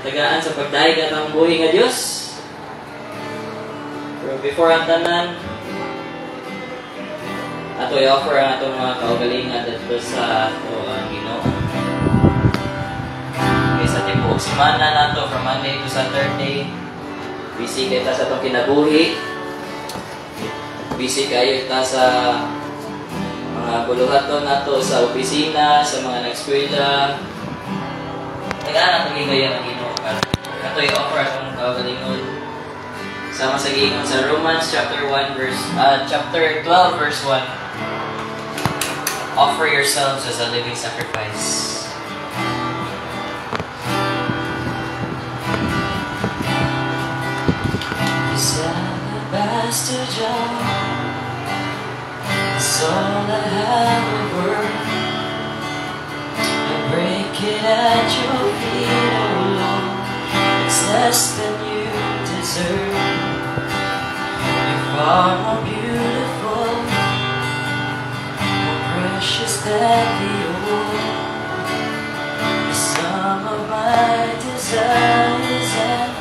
tagaan sa pagdaig at ang buhi nga Diyos. Pero before ang tanan, ato i-offer ang atong mga kaugalingan dito sa ato ang Ginoo. Okay, sa tibuok semana nato from Monday to Saturday, busy kayo ta sa atong kinabuhi. Busy kayo ta sa mga buluhaton nato sa opisina, sa mga nag-eskwela. Tagaan atong higayang ang Ginoo. Ato i-offer atong kaugalingon. Sama sa giingon sa Romans chapter 12 verse 1. Offer yourselves as a living sacrifice. This alabaster jar is all I have of worth. I break it at your feet, oh Lord. It's less than you deserve. Far more beautiful, more precious than the old. The sum of my desires and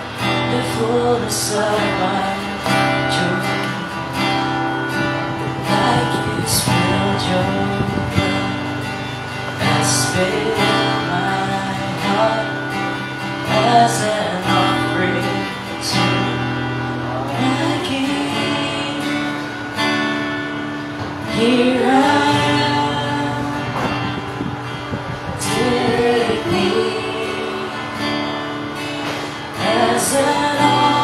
the fullness of my joy. Like you spilled your blood, I spill my heart as an offering to my King. Here I am, take me as an offering.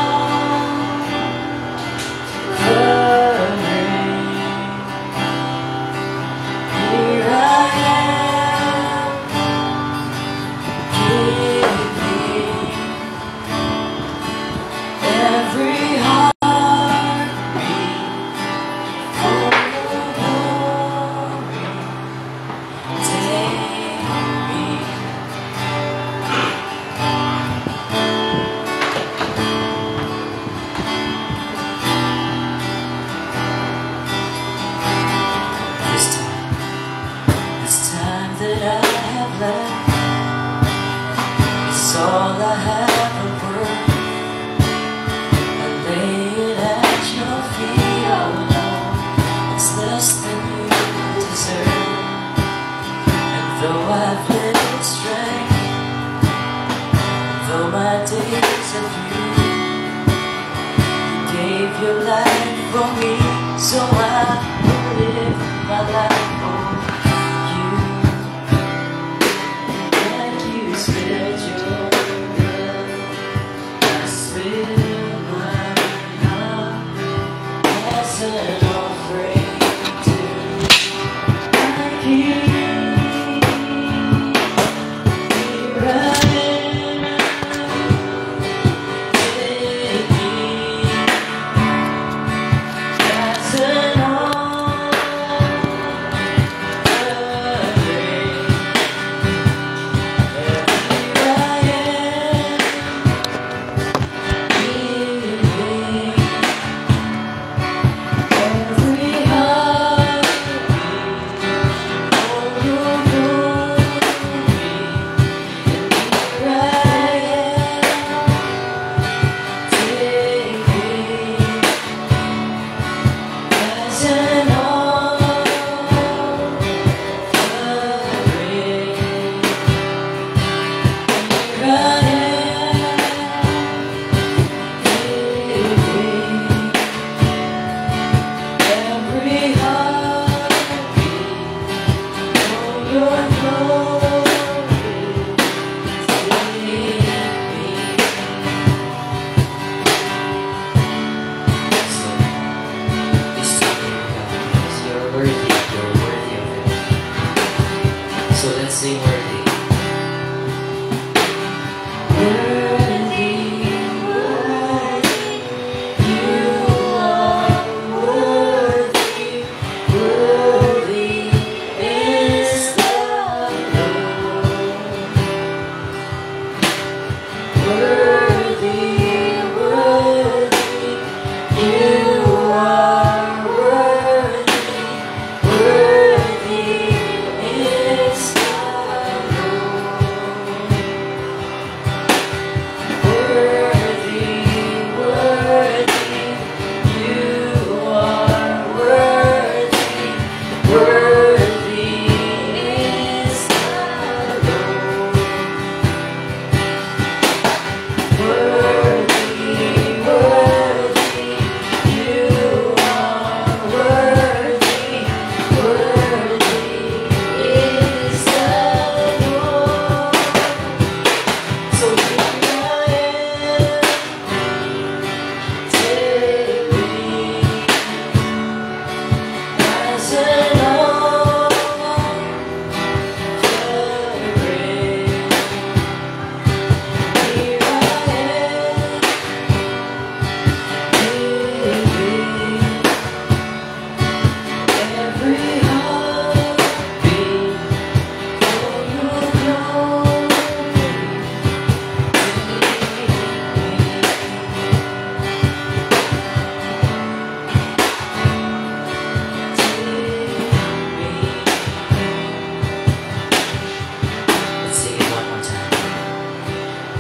Here I am, give me every heartbeat for your glory. Take me. This time that I have left, it's all I have of worth. I lay it at your feet, oh Lord. It's less than you deserve. And though I've little strength, though my days are few, you gave your life for me, so I will live my life for you. And you spilled your blood, I spill my heart as an offering to my King. Here I am, take me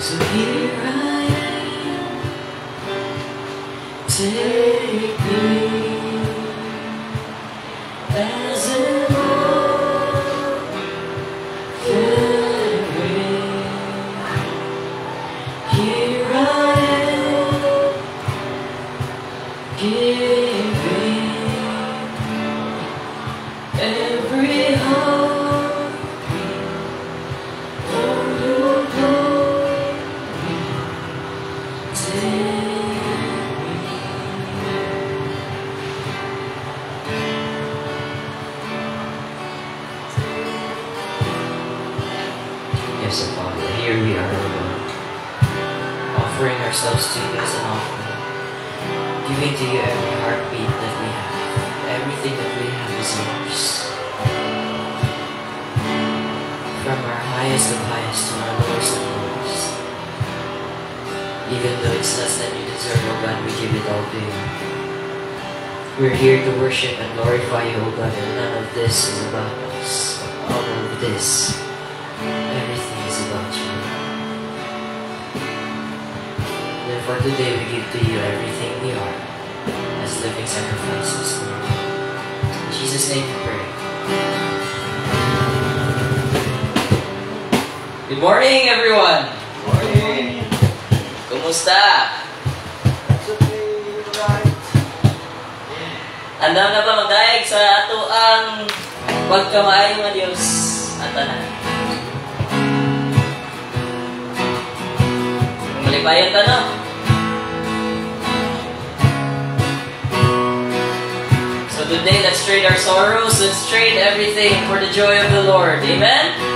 So here I am, take me as an offering. Here I am, giving every heartbeat for your glory. Take Yes, O Father, here we are, O Lord, offering ourselves to you as an offering, giving to you every heartbeat that we have. Everything that we have is yours. From our highest of highest to our lowest of lowest. Even though it's less than you deserve, O God, we give it all to you. We're here to worship and glorify you, O God, and none of this is about us. All of this, everything is about you. Therefore today we give to you everything we are as living sacrifices, Lord. In Jesus' name we pray. Good morning, everyone! Good morning. Kumusta? That's okay, you're right. Andam na ba magdaig sa ato ang pagkamaayo nga Diyos at tanan? Malipayan ta, no? So today, let's trade our sorrows, let's trade everything for the joy of the Lord. Amen?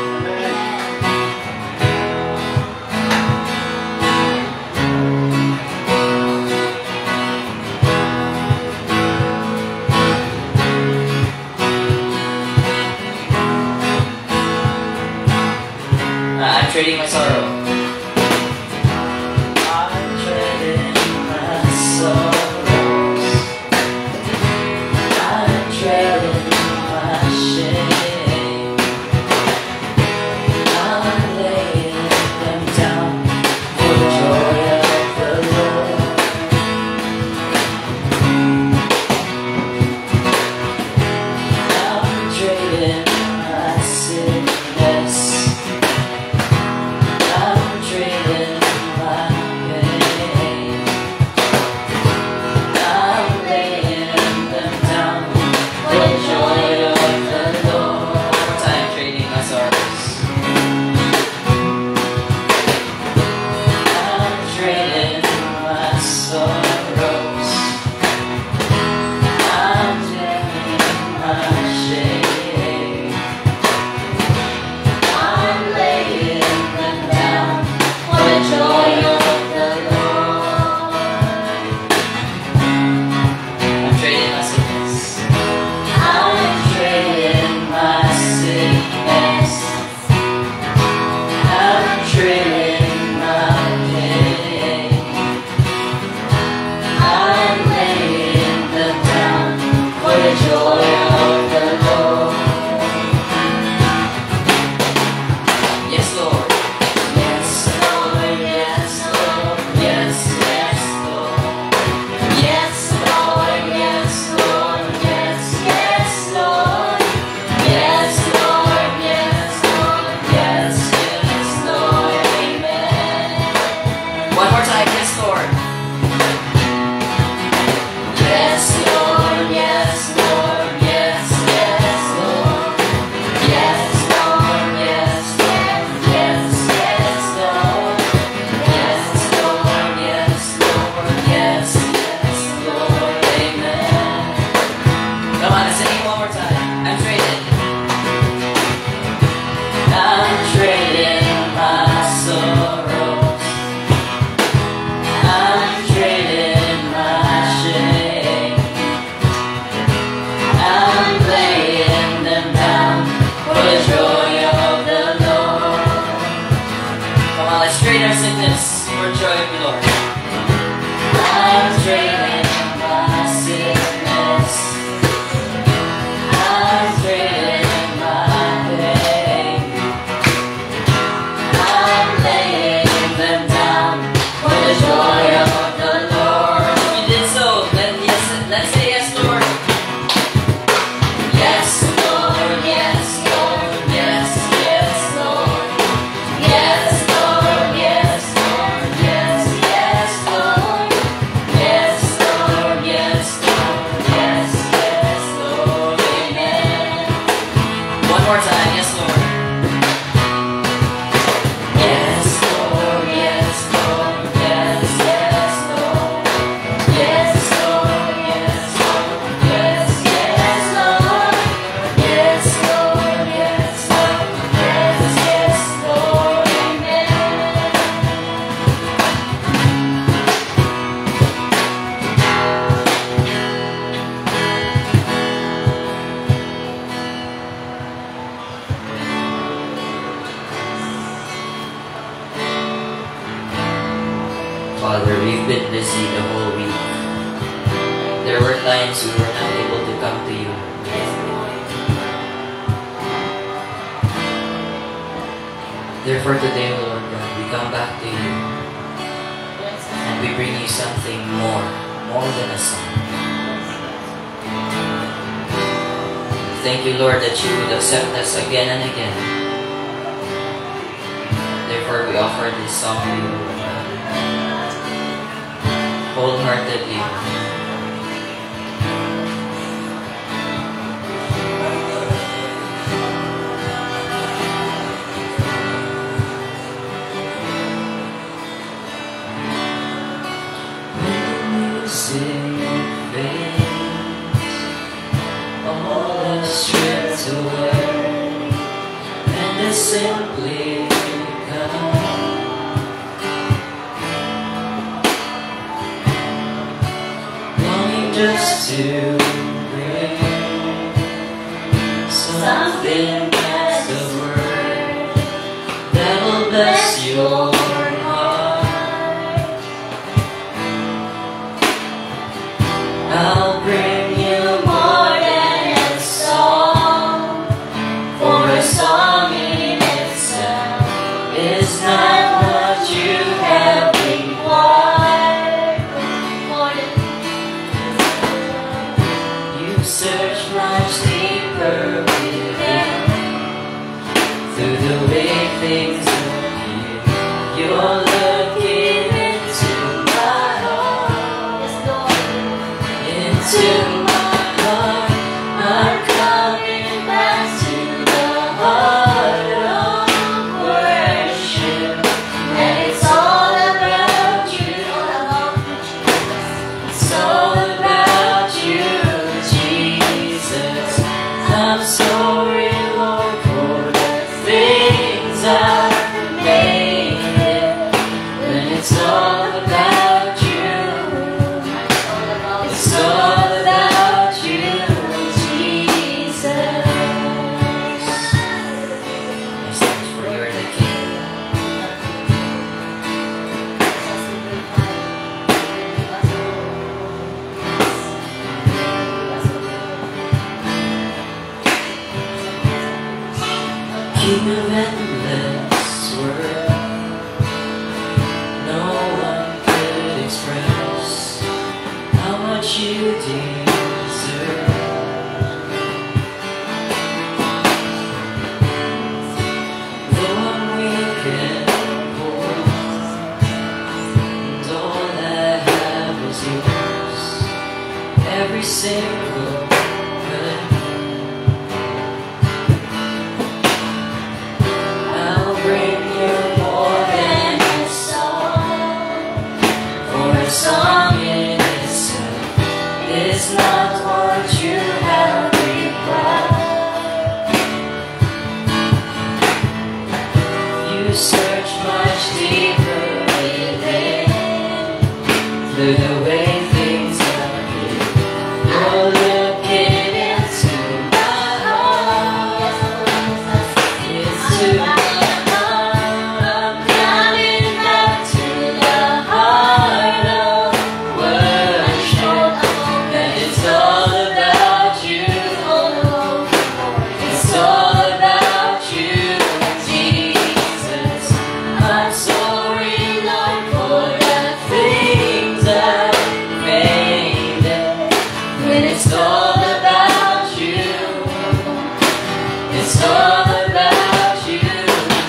I'm trading my sorrow. I'm trading my sorrows. I'm trading my shame. I'm laying them down for the joy of the Lord. I'm trading my sickness. I'm trading my pain. I'm laying them down for the joy of the Lord. One more time, trading my sorrows. I'm trading my sorrows. I'm trading my shame. I'm laying them down for the joy of the Lord. I'm trading my sickness. I'm trading my sickness. I'm trading my pain. I'm laying them down for the joy of the Lord. Yes, Lord. Yes, Lord. Yes, Lord. Yes, yes, Lord. Yes, Lord. Yes, Lord. Yes, yes, Lord. Yes, Lord. Yes, Lord. Yes, yes, Lord. Amen. One more time. Yes, Lord. Yes, Lord. Yes, Lord. Yes, yes, Lord. Yes, Lord. Yes, yes, yes, yes, Lord. Yes, Lord. Yes, Lord. Yes, yes, Lord. Amen. Come on, let's sing it one more time. I'm trading. I'm trading my sorrows. I'm trading my shame. I'm laying them down for the joy of the Lord. Come on, let's trade our sickness for joy of the Lord. I'm trading my sickness. I'm trading my pain. I'm laying them Father, we've been busy the whole week. There were times we were not able to come to you. Therefore today, O Lord God, we come back to you and we bring you something more than a song. Thank you, Lord, that you would accept us again and again. Therefore, we offer this song to you, Lord God, wholeheartedly. All is stripped away, and is simply come. Longing just to bring something as the word that will bless your heart. I'll bring you more than a song, for a song in itself is not what you have required. You search much deeper within, through the way things appear. You're looking into my heart, into my heart. I'm coming back to the heart of worship, and it's all about you. It's all about you, Jesus. I'm sorry, Lord, for the things I've made, when it's all about you. It's all about you, Jesus. Yes, thanks for you're the King. King of endless worth, no one could express how much you deserve. Though I'm weak and poor, and all I have is yours, every single breath. I'll bring you more than a song, for a song in itself is not what you have required. You search much deeper within, through the way things appear. You're looking into my heart, into my heart. I'm coming back to the heart of worship, and it's all about you. It's all about you, Jesus. I'm sorry, Lord, for the things I've made, when it's all about you. It's all about you,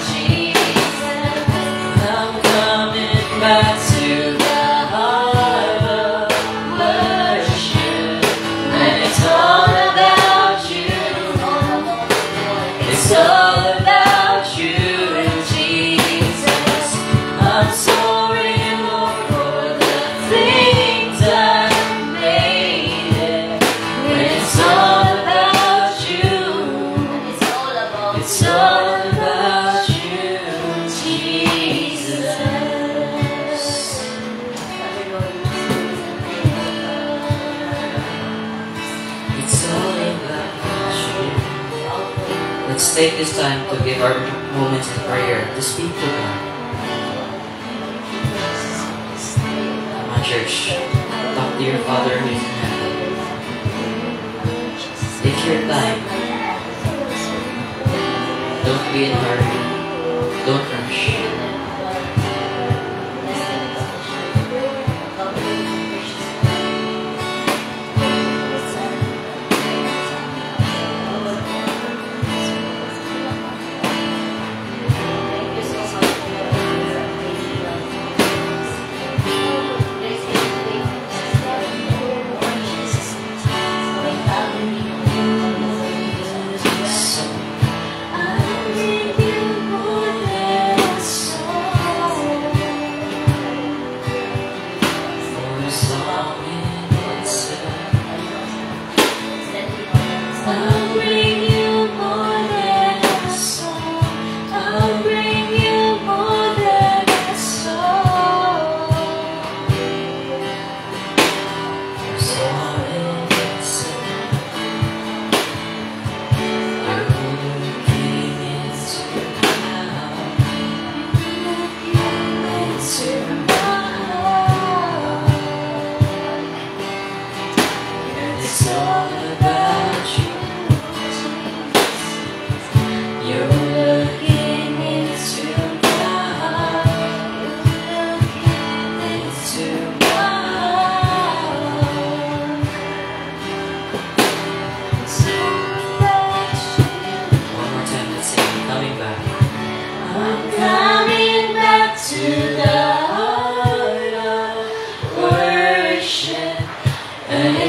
Jesus. I'm coming back to the heart of worship, and it's all about you. It's all about you, Jesus. I'm sorry, Lord, for the things I've made, when it's all about you. It's all about you, Jesus. It's all about you. Let's take this time to give our moments of prayer to speak to God. church, talk to your Father who is in heaven. Take your time. Don't be in a hurry. Don't rush.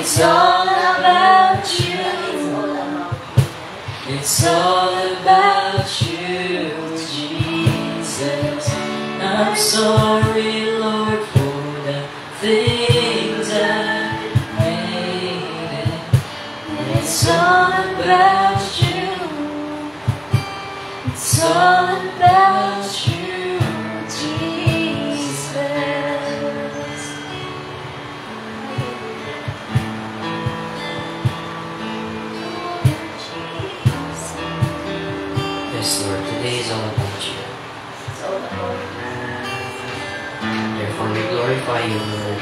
It's all about you. It's all about you, Jesus. I'm sorry, Lord, for the things I made. It's all about you. It's all about you, Jesus. Yes, Lord, today is all about you. Therefore, we glorify you, Lord.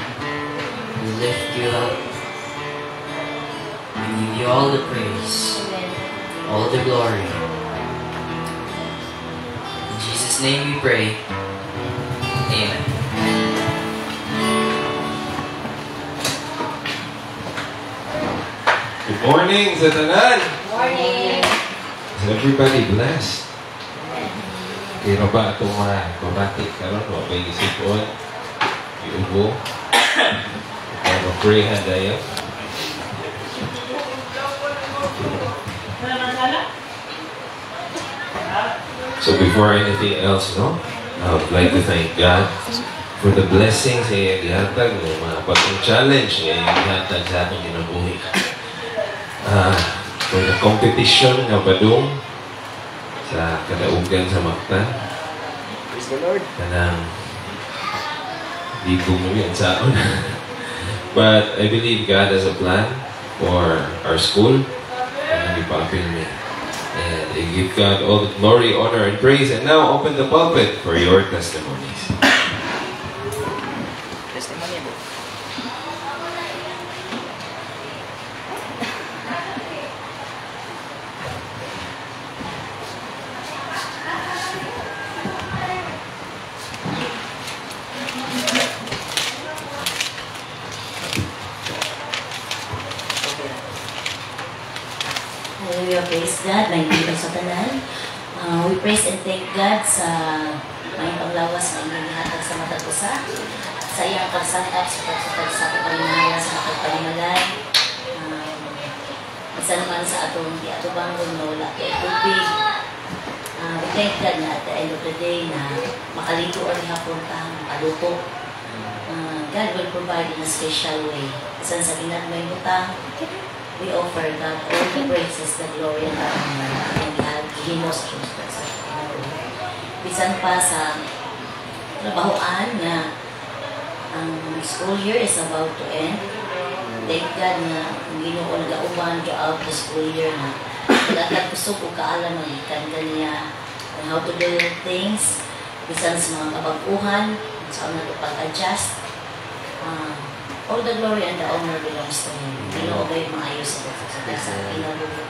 We lift you up. We give you all the praise, all the glory. In Jesus' name we pray. Amen. Good morning sa tanan. Morning. Is everybody blessed? Kaya ba itong mga babati karon wa bay gisipon? Iubo. Kaya mag-pray dayo. So before anything else, I would like to thank God for the blessings na ihatag ng mga pagong challenge na ihatag sa atong kinabuhi. For the competition nga badung sa kadaugan sa Mactan. Praise the Lord. Kanang di ko mo yan saon. But I believe God has a plan for our school and nag-ipapil me. And I give God all the glory, honor, and praise. And now open the pulpit for your testimonies. Testimony mo. Hallelujah, praise God. Nandito sa tanan. We praise and thank God sa may panglawas na inyong hatag sa matag usa. Sa iyang pagsangkap sa pagsatag sa ating palimala sa makapalimalay. Isa naman sa atong di atubang na wala kay tubig. We thank God na at the end of the day na makalito o hapon ta, makaluto. God will provide in a special way. Isan sa ginagmay mo ta, we offer God all the praises, the glory, and honor, and God, Himos, Jesus. Bisan pa sa trabahoan na ang school year is about to end. Thank God na ang Ginoo nagauban throughout the school year na lahat gusto ko kaalam magikan kaniya on how to do things. Bisan sa mga kabaguhan, sa na to pag-adjust. All the glory and the honor belongs to Him. Ginoo gayud maayo sa kinabuhi.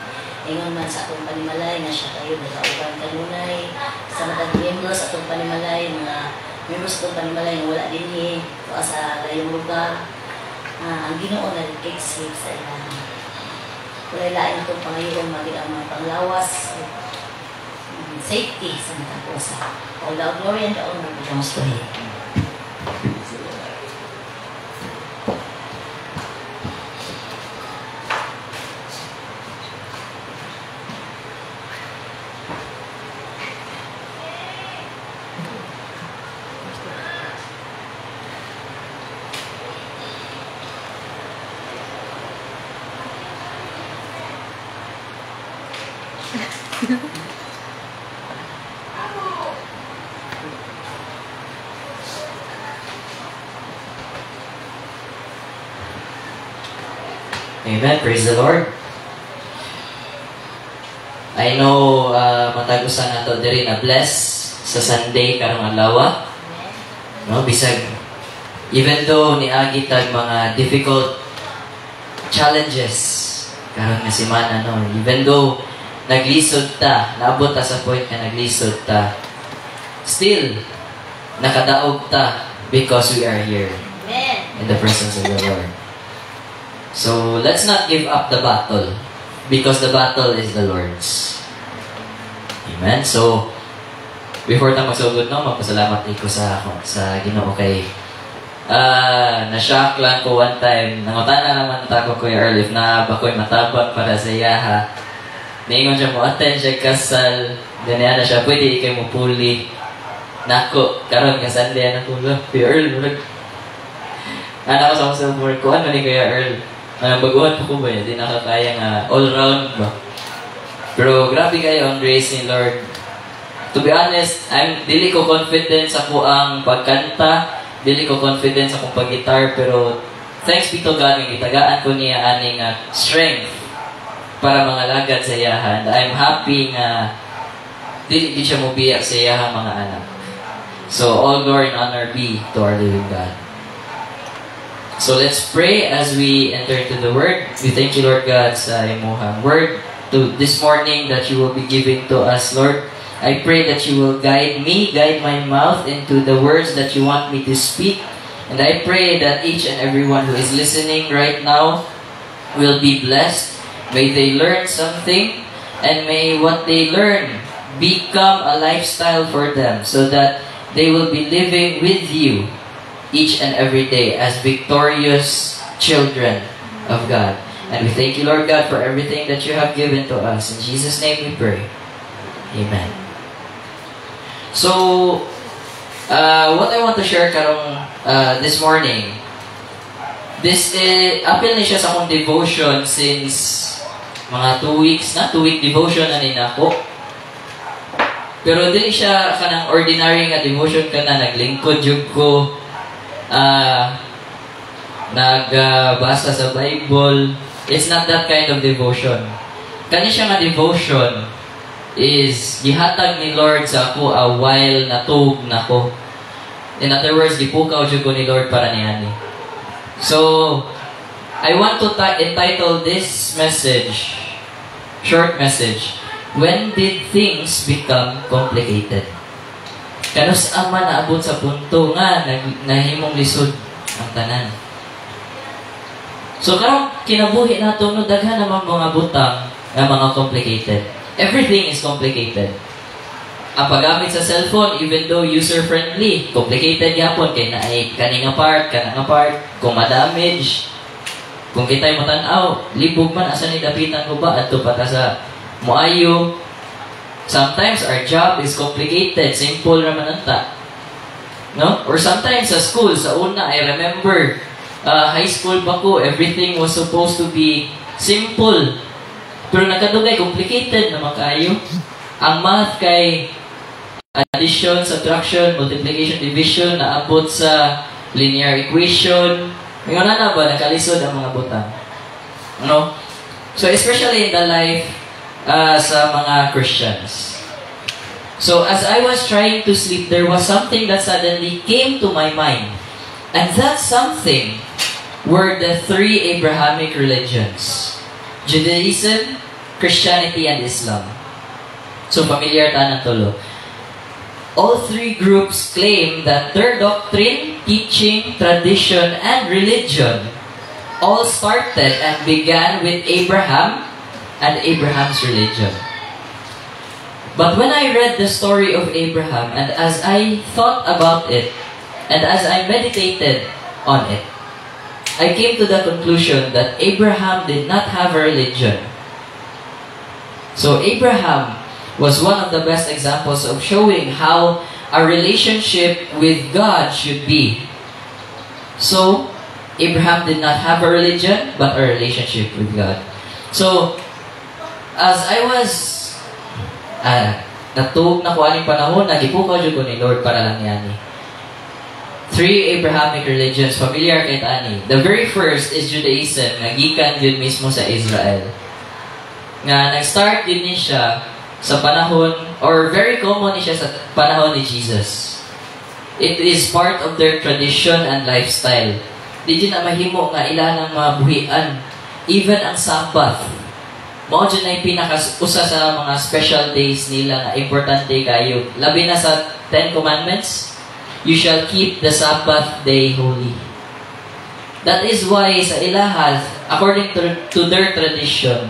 Ingon man sa atong panimalay na siya kayo nagauban kanunay sa matag miyembro sa atong panimalay, mga miyembro sa atong panimalay nga wala dinhi sa layong lugar. Ang Ginoo na nag-exit sa ilang. Wala lain itong pangayon maging ang mga panglawas, safety sa mga pusa. All the glory and the honor belongs to Him. Amen. Praise the Lord. I know matagusan nato diri na bless sa Sunday karong adlaw. No, bisag even though niagi tag mga difficult challenges karon nga semana, no, even though naglisod ta, naabot ta sa point nga naglisod ta, still nakadaog ta because we are here in the presence of the Lord. So, let's not give up the battle because the battle is the Lord's. Amen? So, before tayo magsugod, no, magpasalamat ko sa Ginoo kay na-shock lang ko one time. Nangutana naman ta ko Kuya Earl if na ba ko'y matabag para sa iyaha. Ningon siya mo, attend siya kasal. Ganyan na siya, pwede ikay mo puli. Nako, karon ka Sunday, anak ko, Kuya Earl, anak ko sa mga work ko, ano ni Kuya Earl? Baguhan pa ko ba yun? Di nakakaya nga all-round ba? Pero grabe kayo ang grace ni Lord. To be honest, dili ko confident sa ko ang pagkanta, dili ko confident sa kong pag-guitar, pero thanks be to God, yung itagaan ko niya aning strength para mga lagad sa iyahan. I'm happy nga dili siya mubiyak sa iyahan mga anak. So all glory and honor be to our living God. So let's pray as we enter into the Word. We thank you, Lord God, sa imuhang Word to this morning that you will be giving to us, Lord. I pray that you will guide me, guide my mouth into the words that you want me to speak. And I pray that each and everyone who is listening right now will be blessed. May they learn something, and may what they learn become a lifestyle for them so that they will be living with you each and every day as victorious children of God. And we thank you, Lord God, for everything that you have given to us. In Jesus' name we pray. Amen. So, what I want to share karong this morning, this is, apil ni siya sa akong devotion since mga 2 weeks na, 2-week devotion na ninako. Pero dili siya kanang ordinary nga devotion ka na, naglingkod yun ko, nagbasa sa Bible. It's not that kind of devotion. Kani siya nga devotion is gihatag ni Lord sa ako a while natug nako. In other words, gipukaw jud ko ni Lord para niani. So, I want to entitle this message, short message, When Did Things Become Complicated? Kano sa ama naabot sa punto nga nahimong lisod ang tanan. So karong kinabuhi nato no daghan naman mga butang nga mga complicated. Everything is complicated. Ang paggamit sa cellphone, even though user-friendly, complicated yapon kay naay kaning part, kanang part, kung ma-damage, kung kita'y matanaw, libog man asa ni dapitan ko ba adto pa ta sa moayo. Sometimes our job is complicated, simple naman anta. No? Or sometimes sa school, sa una, I remember, high school pa ko, everything was supposed to be simple. Pero nakadugay, complicated naman kayo. Ang math kay addition, subtraction, multiplication, division, naabot sa linear equation. Ngayon na ba, nakalisod ang mga butang. No? So, especially in the life sa mga Christians. So, as I was trying to sleep, there was something that suddenly came to my mind. And that something were the three Abrahamic religions: Judaism, Christianity, and Islam. So familiar tayo ng tulo. All three groups claim that their doctrine, teaching, tradition, and religion all started and began with Abraham and Abraham's religion. But when I read the story of Abraham, and as I thought about it, and as I meditated on it, I came to the conclusion that Abraham did not have a religion. So Abraham was one of the best examples of showing how a relationship with God should be. So, Abraham did not have a religion, but a relationship with God. So, as I was natug na ko aning panahon, nagipukaw jud ko ni Lord para lang yani. Three Abrahamic religions, familiar kay tani. The very first is Judaism, nga gikan jud mismo sa Israel. Nga nag-start din ni siya sa panahon, or very common ni siya sa panahon ni Jesus. It is part of their tradition and lifestyle. Di na mahimo nga ilanang mabuhian. Even ang Sabbath. Mao dyan na yung pinaka-usa sa mga special days nila na importante kayo. Labi na sa 10 Commandments, you shall keep the Sabbath day holy. That is why sa ilahan, according to their tradition,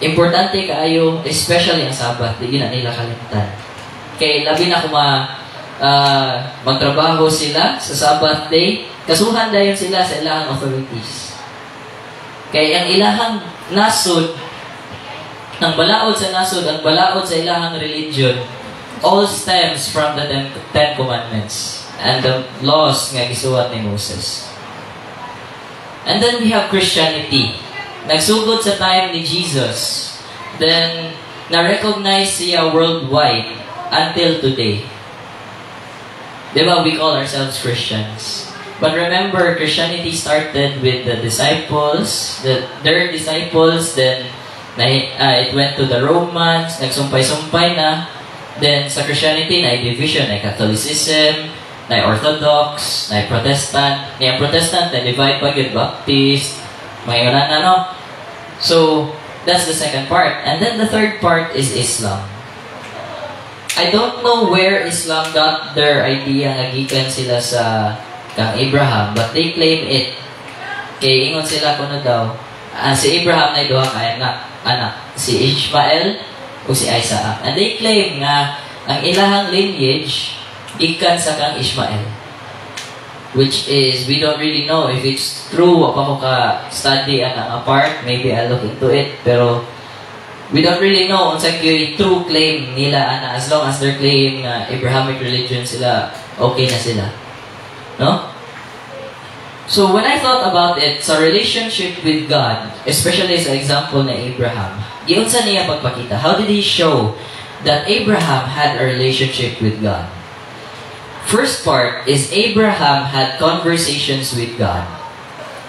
importante kaayo, especially ang Sabbath, di na nila kalimutan. Kaya labi na kung magtrabaho sila sa Sabbath day, kasuhan dayon sila sa ilahang authorities. Kaya ang ilahang nasod, ang balaod sa nasod, ang balaod sa ilahang religion, all stems from the Ten Commandments and the laws nga gisuwat ni Moses. And then we have Christianity. Nagsugod sa time ni Jesus. Then, na-recognize siya worldwide until today. Diba, we call ourselves Christians. But remember, Christianity started with the disciples, their disciples, then it went to the Romans, nagsumpay-sumpay na. Then, sa Christianity, na-division, na-Catholicism, na-Orthodox, na-Protestant. Ang Protestant, na-divide pa yun, Baptist, may no? So, that's the second part. And then the third part is Islam. I don't know where Islam got their idea nga gikan sila sa kang Abraham, but they claim it. Kay ingon sila kuno daw, si Abraham na duha ka anak, si Ishmael o si Isaac. And they claim nga ang ilahang lineage gikan sa kang Ishmael. Which is, we don't really know if it's true. Wapa ko ka-study ang apart. Maybe I'll look into it. Pero, we don't really know unsa yung true claim nila, ana. As long as they're claiming Abrahamic religion sila, okay na sila. No? So, when I thought about it, sa relationship with God, especially sa example na Abraham, giunsa niya pagpakita? How did he show that Abraham had a relationship with God? First part is Abraham had conversations with God.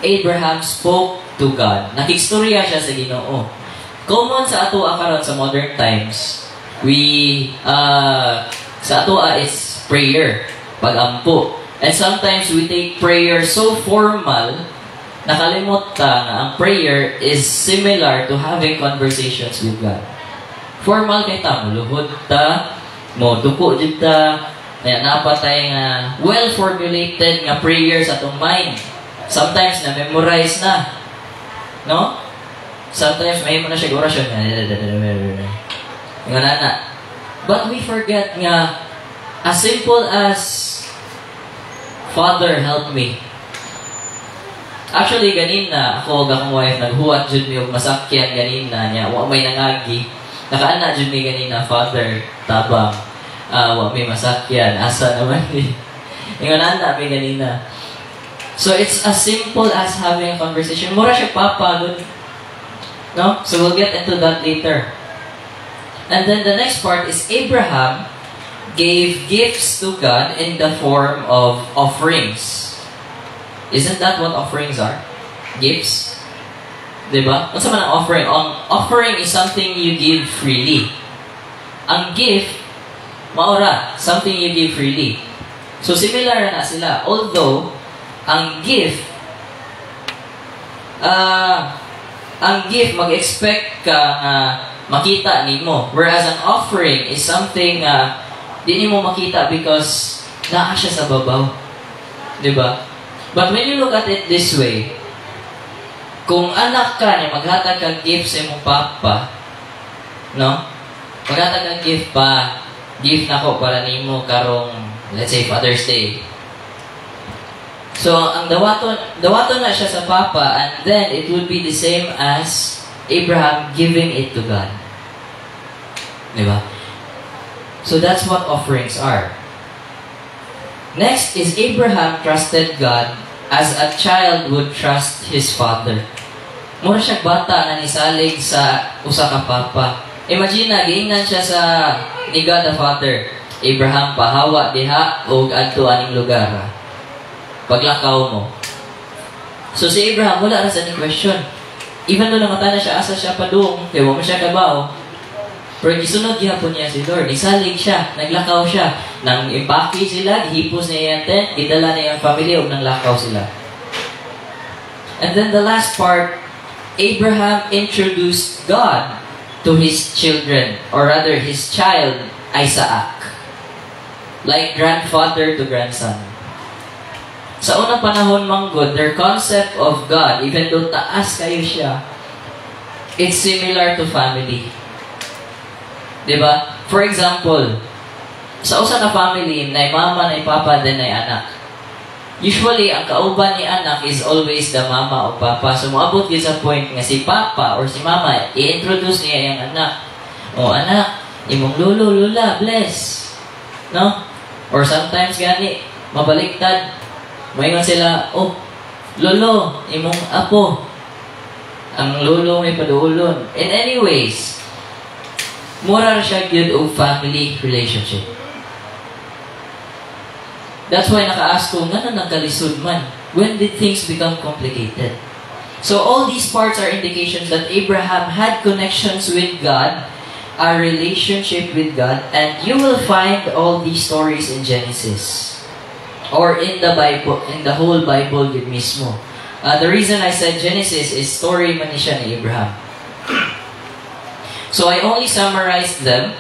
Abraham spoke to God. Nakikstorya siya sa Ginoo. Common sa ato karon sa modern times, sa ato is prayer, pagampo. And sometimes we take prayer so formal, nakalimot ta nga ang prayer is similar to having conversations with God. Formal kay ta, muluhod ta, mo duko jud ta, kaya napatay nga well-formulated nga prayers atong mind. Sometimes na-memorize na. No? Sometimes may mo na siya orasyon. But we forget nga, as simple as Father, help me. Actually, ganina, ako, akong wife, naghuwat jud mi og masakyan ganina niya. Wa may nangagi. Nakaana jud mi ganina, Father, tabang. Wa may masakyan. Asa naman ni? Ingon na may ganina. So, it's as simple as having a conversation. Mura siya papa, good. No? So, we'll get into that later. And then the next part is Abraham gave gifts to God in the form of offerings. Isn't that what offerings are? Gifts? Diba? What's man ang offering? Offering is something you give freely. Ang gift, maura, something you give freely. So, similar na sila. Although, ang gift ang gift, mag-expect ka makita nimo. Whereas an offering is something di nimo makita because naa siya sa babaw. Diba? But when you look at it this way, kung anak ka niya, maghatag kang gift sa imong papa, no? Maghatag kang gift pa, gift na ko para nimo karong, let's say, Father's Day. So, ang dawaton na siya sa papa, and then it would be the same as Abraham giving it to God. Diba? So, that's what offerings are. Next is Abraham trusted God as a child would trust his father. Mura siya bata na nisalig sa usa ka papa. Imagine na, giingnan siya sa ni God the Father. Abraham, pahawa diha o adto aning lugar. Paglakaw mo. So si Abraham, wala na sa ni question. Even though namata na siya, asa siya padung, kaya mo siya kabaw. Pero gisunod gihapon niya si Lord. Isalig siya, naglakaw siya. Nang impaki sila, gihipos niya yung tent, gidala niya yung family, o nang lakaw sila. And then the last part, Abraham introduced God to his children, or rather his child, Isaac. Like grandfather to grandson. Sa unang panahon manggod, their concept of God, even though taas kayo siya, it's similar to family. Diba? For example, sa usa ka family, na mama, na papa, then na anak. Usually, ang kauban ni anak is always the mama o papa. So, maabot yun sa point nga si papa or si mama, i-introduce niya yung anak. O, anak, imong lolo, lula, bless. No? Or sometimes gani, mabaliktad. Mayon sila, oh, lolo, imong apo. Ang lolo may paduulon. In any ways, mura siya yun o family relationship. That's why naka-ask ko, nga na nagkalisod man? When did things become complicated? So all these parts are indications that Abraham had connections with God, a relationship with God, and you will find all these stories in Genesis. Or in the Bible, in the whole Bible yun mismo. The reason I said Genesis is story man ni siya ni Abraham. So I only summarized them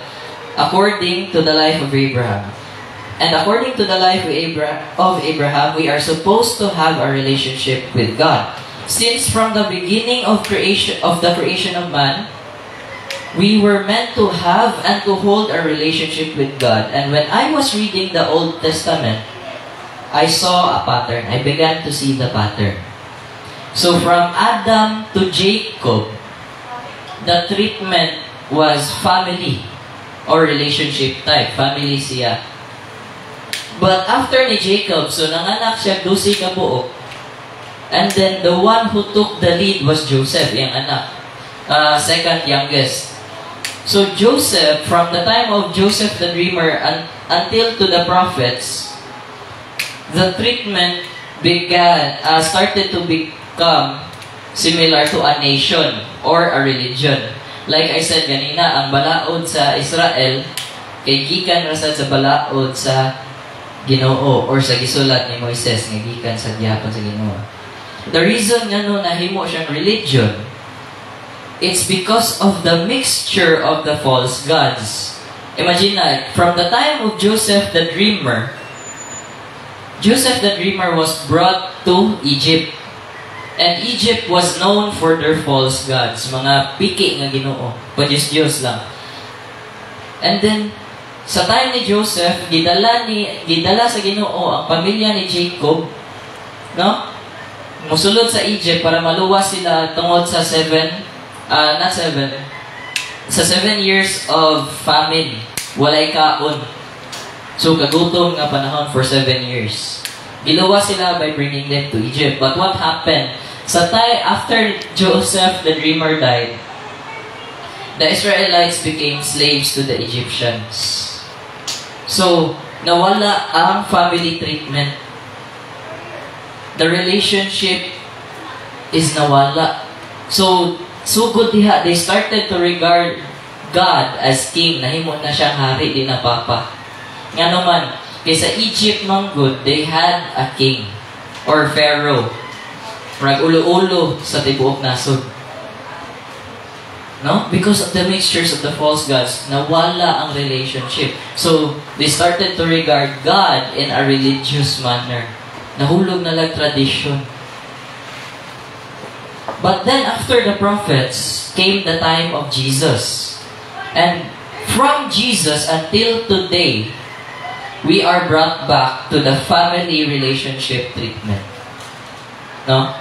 according to the life of Abraham. And according to the life of Abraham, we are supposed to have a relationship with God. Since from the beginning of the creation of man, we were meant to have and to hold a relationship with God. And when I was reading the Old Testament, I saw a pattern. I began to see the pattern. So from Adam to Jacob, the treatment was family or relationship type. Family siya. But after ni Jacob, so nanganak siya 12 ka buok. And then the one who took the lead was Joseph, yung anak. Second youngest. So Joseph, from the time of Joseph the dreamer until to the prophets, the treatment started to become similar to a nation or a religion. Like I said ganina, ang balaod sa Israel, kay gikan rasad sa balaod sa Ginoo or sa gisulat ni Moises nga gikan sa gihapon sa Ginoo. The reason nga no nahimo siyang religion, it's because of the mixture of the false gods. Imagine na, from the time of Joseph the dreamer was brought to Egypt. And Egypt was known for their false gods. Mga piki nga Ginoo. Diyos lang. And then, sa time ni Joseph, gidala sa Ginoo ang pamilya ni Jacob, no? Musulod sa Egypt para maluwas sila tungod sa 7 years of famine. Walay kaon. So, kagutom nga panahon for 7 years. Giluwas sila by bringing them to Egypt. But what happened? Sa time after Joseph the dreamer died, the Israelites became slaves to the Egyptians. So, nawala ang family treatment. The relationship is nawala. So good diha, they started to regard God as king. Nahimo na siyang hari, di na papa. Nga naman, kaysa Egypt man good, they had a king or pharaoh. Murag ulo-ulo sa tibuok nasod. No? Because of the mixtures of the false gods, nawala ang relationship. So, they started to regard God in a religious manner. Nahulog na lang tradition. But then, after the prophets, came the time of Jesus. And from Jesus until today, we are brought back to the family relationship treatment. No?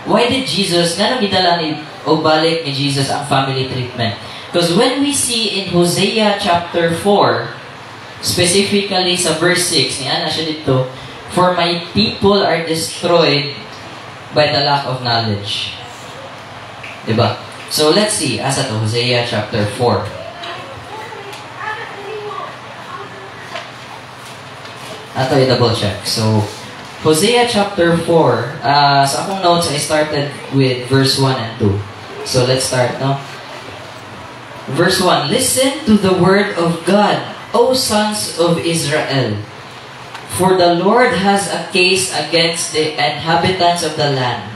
Why did Jesus, nga nang gidala ni o balik ni Jesus ang family treatment? Because when we see in Hosea chapter 4, specifically sa verse 6, ni Ana siya dito, for my people are destroyed by the lack of knowledge. Diba? So let's see, asa to, Hosea chapter 4. Ato i-double check. So, Hosea chapter 4, sa akong notes, I started with verse 1 and 2. So, let's start, no? Verse 1, listen to the word of God, O sons of Israel. For the Lord has a case against the inhabitants of the land,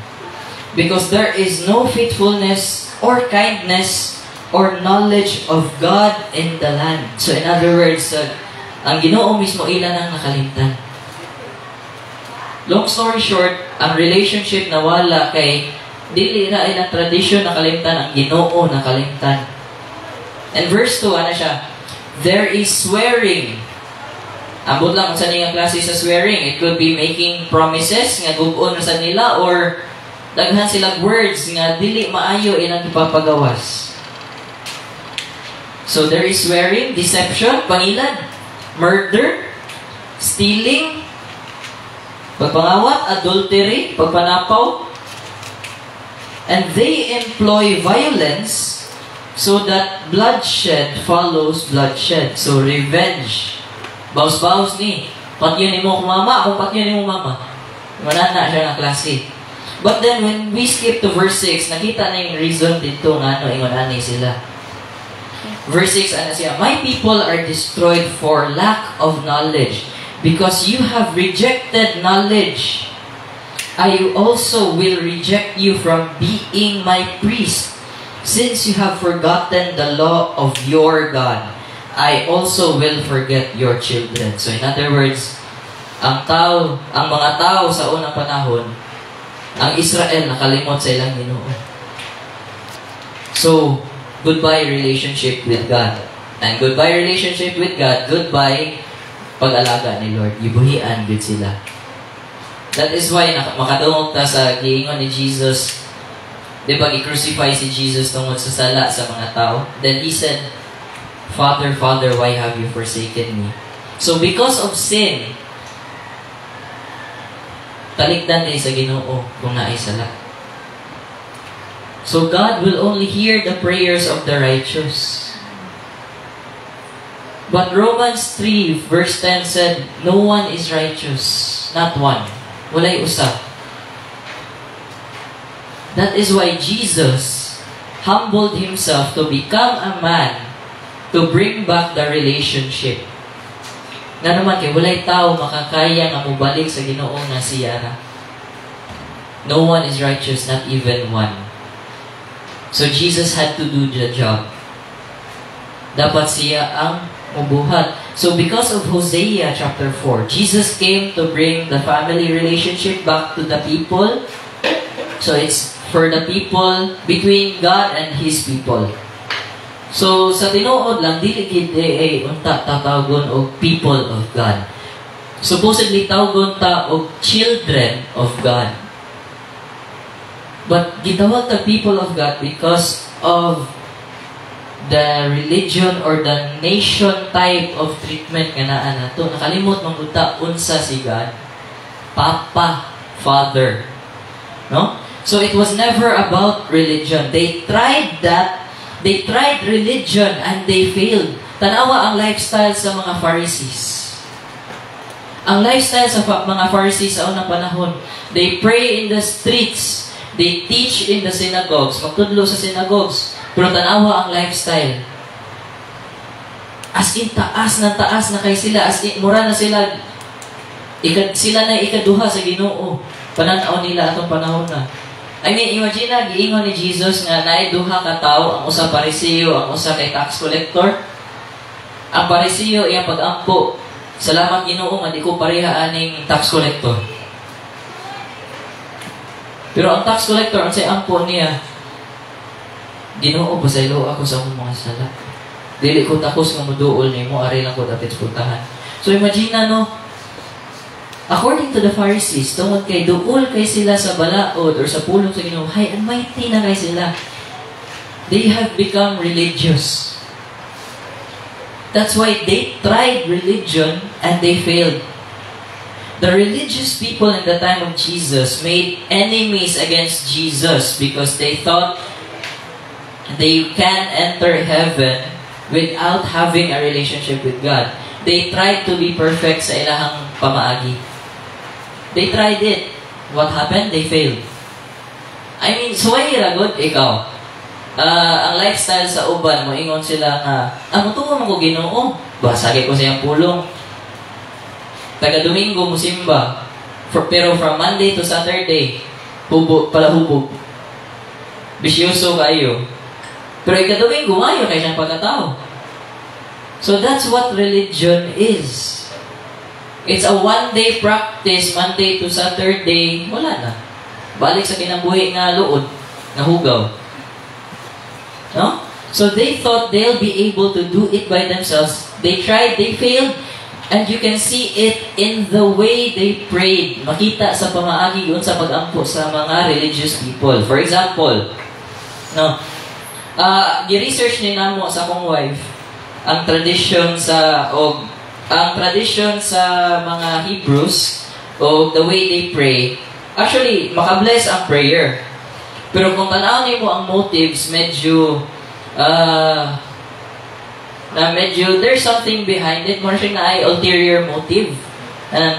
because there is no faithfulness or kindness or knowledge of God in the land. So, in other words, ang Ginoo mismo ilan ang nakalimtan. Long story short, ang relationship nawala kay dili ra ilang tradisyon nakalimtan, ang Ginoo nakalimtan. And verse 2, ano siya? There is swearing. Ambot lang sa niyang klase sa swearing. It could be making promises nga gug-on sa nila or daghan silang words nga dili maayo ilang ipapagawas. So there is swearing, deception, pangilad, murder, stealing, pagpangawat, adultery, pagpanapaw, and they employ violence so that bloodshed follows bloodshed. So revenge. Baus-baus ni. Patyon ni mo mama, akong patyon ni mo mama. Manana siya ng klase. But then when we skip to verse 6, nakita na yung reason dito nga no, ingon ani sila. Verse 6, ano siya? My people are destroyed for lack of knowledge. Because you have rejected knowledge, I also will reject you from being my priest. Since you have forgotten the law of your God, I also will forget your children. So in other words, ang mga tao sa unang panahon, ang Israel nakalimot sa ilang Ginoo. So, goodbye relationship with God. And goodbye relationship with God, goodbye pag-alaga ni Lord. Ibuhian good sila. That is why makadungog ta sa giingon ni Jesus. Di ba, i-crucify si Jesus tungod sa sala sa mga tao. Then He said, Father, Father, why have you forsaken me? So because of sin, talikdan din sa Ginoo kung naay sala. So God will only hear the prayers of the righteous. But Romans 3 verse 10 said, no one is righteous, not one. Walay usa. That is why Jesus humbled Himself to become a man to bring back the relationship. Nga naman kay walay tao makakaya nga mubalik sa Ginoo nga siya. No one is righteous, not even one. So Jesus had to do the job. Dapat siya ang mubuhat. So because of Hosea chapter 4, Jesus came to bring the family relationship back to the people. So it's for the people, between God and His people. So sa tinuod lang, dili gid unta tatawagon og people of God. Supposedly tawagon ta og children of God. But gitawag ta people of God because of the religion or the nation type of treatment nga naa nato. Nakalimot man gud ta unsa si God. Papa, Father. No? So it was never about religion. They tried that. They tried religion and they failed. Tanawa ang lifestyle sa mga Pharisees. Ang lifestyle sa mga Pharisees sa unang panahon, they pray in the streets. They teach in the synagogues. Magtudlo sa synagogues. Pero tanawa ang lifestyle. As in, taas na kay sila. As in, mura na sila. Sila na ikaduha sa Ginoo. Pananaw nila atong panahon na. I mean, imagine na, giingon ni Jesus nga naay duha ka tawo, ang usa Pariseo, ang usa kay tax collector. Ang Pariseo iyang pag-ampo, salamat Ginoo nga di ko pareha aning tax collector. Pero ang tax collector, ang say ampo niya, Ginoo, pasaylo ako sa akong mga sala. Dili ko takos nga muduol nimo, ari lang ko dapat puntahan. So imagine na, no, according to the Pharisees, tungod kay duol kay sila sa balaod or sa pulong sa Ginoo, high and mighty na kay sila. They have become religious. That's why they tried religion and they failed. The religious people in the time of Jesus made enemies against Jesus because they thought they can enter heaven without having a relationship with God. They tried to be perfect sa ilahang pamaagi. They tried it. What happened? They failed. I mean, suway ragot ikaw. Ang lifestyle sa uban, moingon sila nga, mutungo mo ko Ginoo. Basagi ko siyang pulong. Taga-Domingo, musimba. Pero from Monday to Saturday, palahubog. Bisyoso kayo. Pero ika-Domingo, mayo kayo siyang pagkatao. So that's what religion is. It's a one-day practice, Monday to Saturday, wala na. Balik sa kinabuhi nga luod, nahugaw. No? So they thought they'll be able to do it by themselves. They tried, they failed, and you can see it in the way they prayed. Makita sa pamaagi yun sa pag-ampo sa mga religious people. For example, no, gi-research ni namo sa akong wife ang tradition sa mga Hebrews o the way they pray. Actually, makabless ang prayer. Pero kung tanaw mo ang motives, medyo there's something behind it. More siya na ay ulterior motive.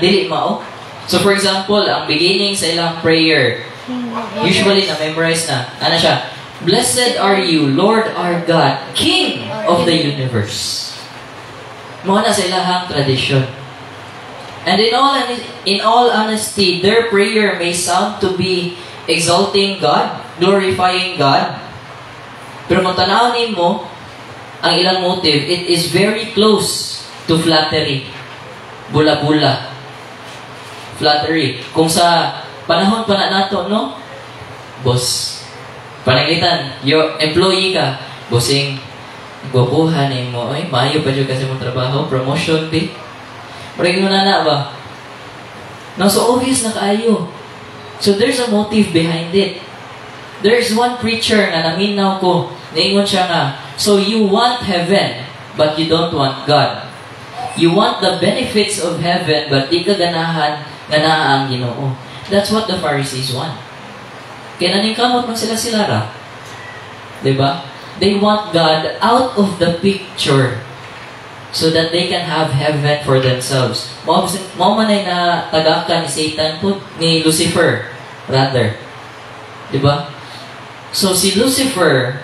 Dili mao. So for example, ang beginning sa ilang prayer, usually na-memorize na. Ano siya? Blessed are you, Lord our God, King of the universe. Mga na sa ilahang tradition. And in all honesty, their prayer may sound to be exalting God, glorifying God. Pero kung tanawin mo, ang ilang motive, it is very close to flattery. Bula-bula. Flattery. Kung sa panahon pa na nato, no? Boss. Panangitan, your employee ka, bossing, gwapuhan mo, ay, mayo pa dyan kasi mong trabaho, promotion, di. Parang mo na ba? No, so obvious na kaayo. So there's a motive behind it. There's one preacher na naminaw ko, naingon siya nga, so you want heaven, but you don't want God. You want the benefits of heaven, but di ka ganahan nga naa ang Ginoo. That's what the Pharisees want. Kaya naningkamot man sila ra. Diba? They want God out of the picture so that they can have heaven for themselves. Mao man ay na tagakan ni Satan po, ni Lucifer, rather. Diba? So si Lucifer,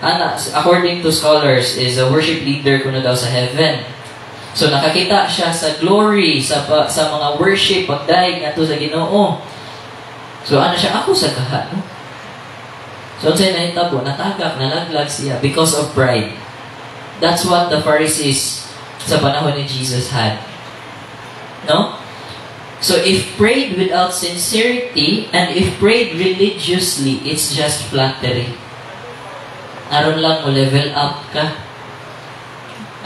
according to scholars, is a worship leader kuno daw sa heaven. So nakakita siya sa glory, sa mga worship, pagdaig nga to sa Ginoo. So ano siya? Ako sa kaha, no? So sa'yo nahitabo, natagak, nalaglag siya because of pride. That's what the Pharisees sa panahon ni Jesus had. No? So if prayed without sincerity and if prayed religiously, it's just flattery. Aron lang mo level up ka.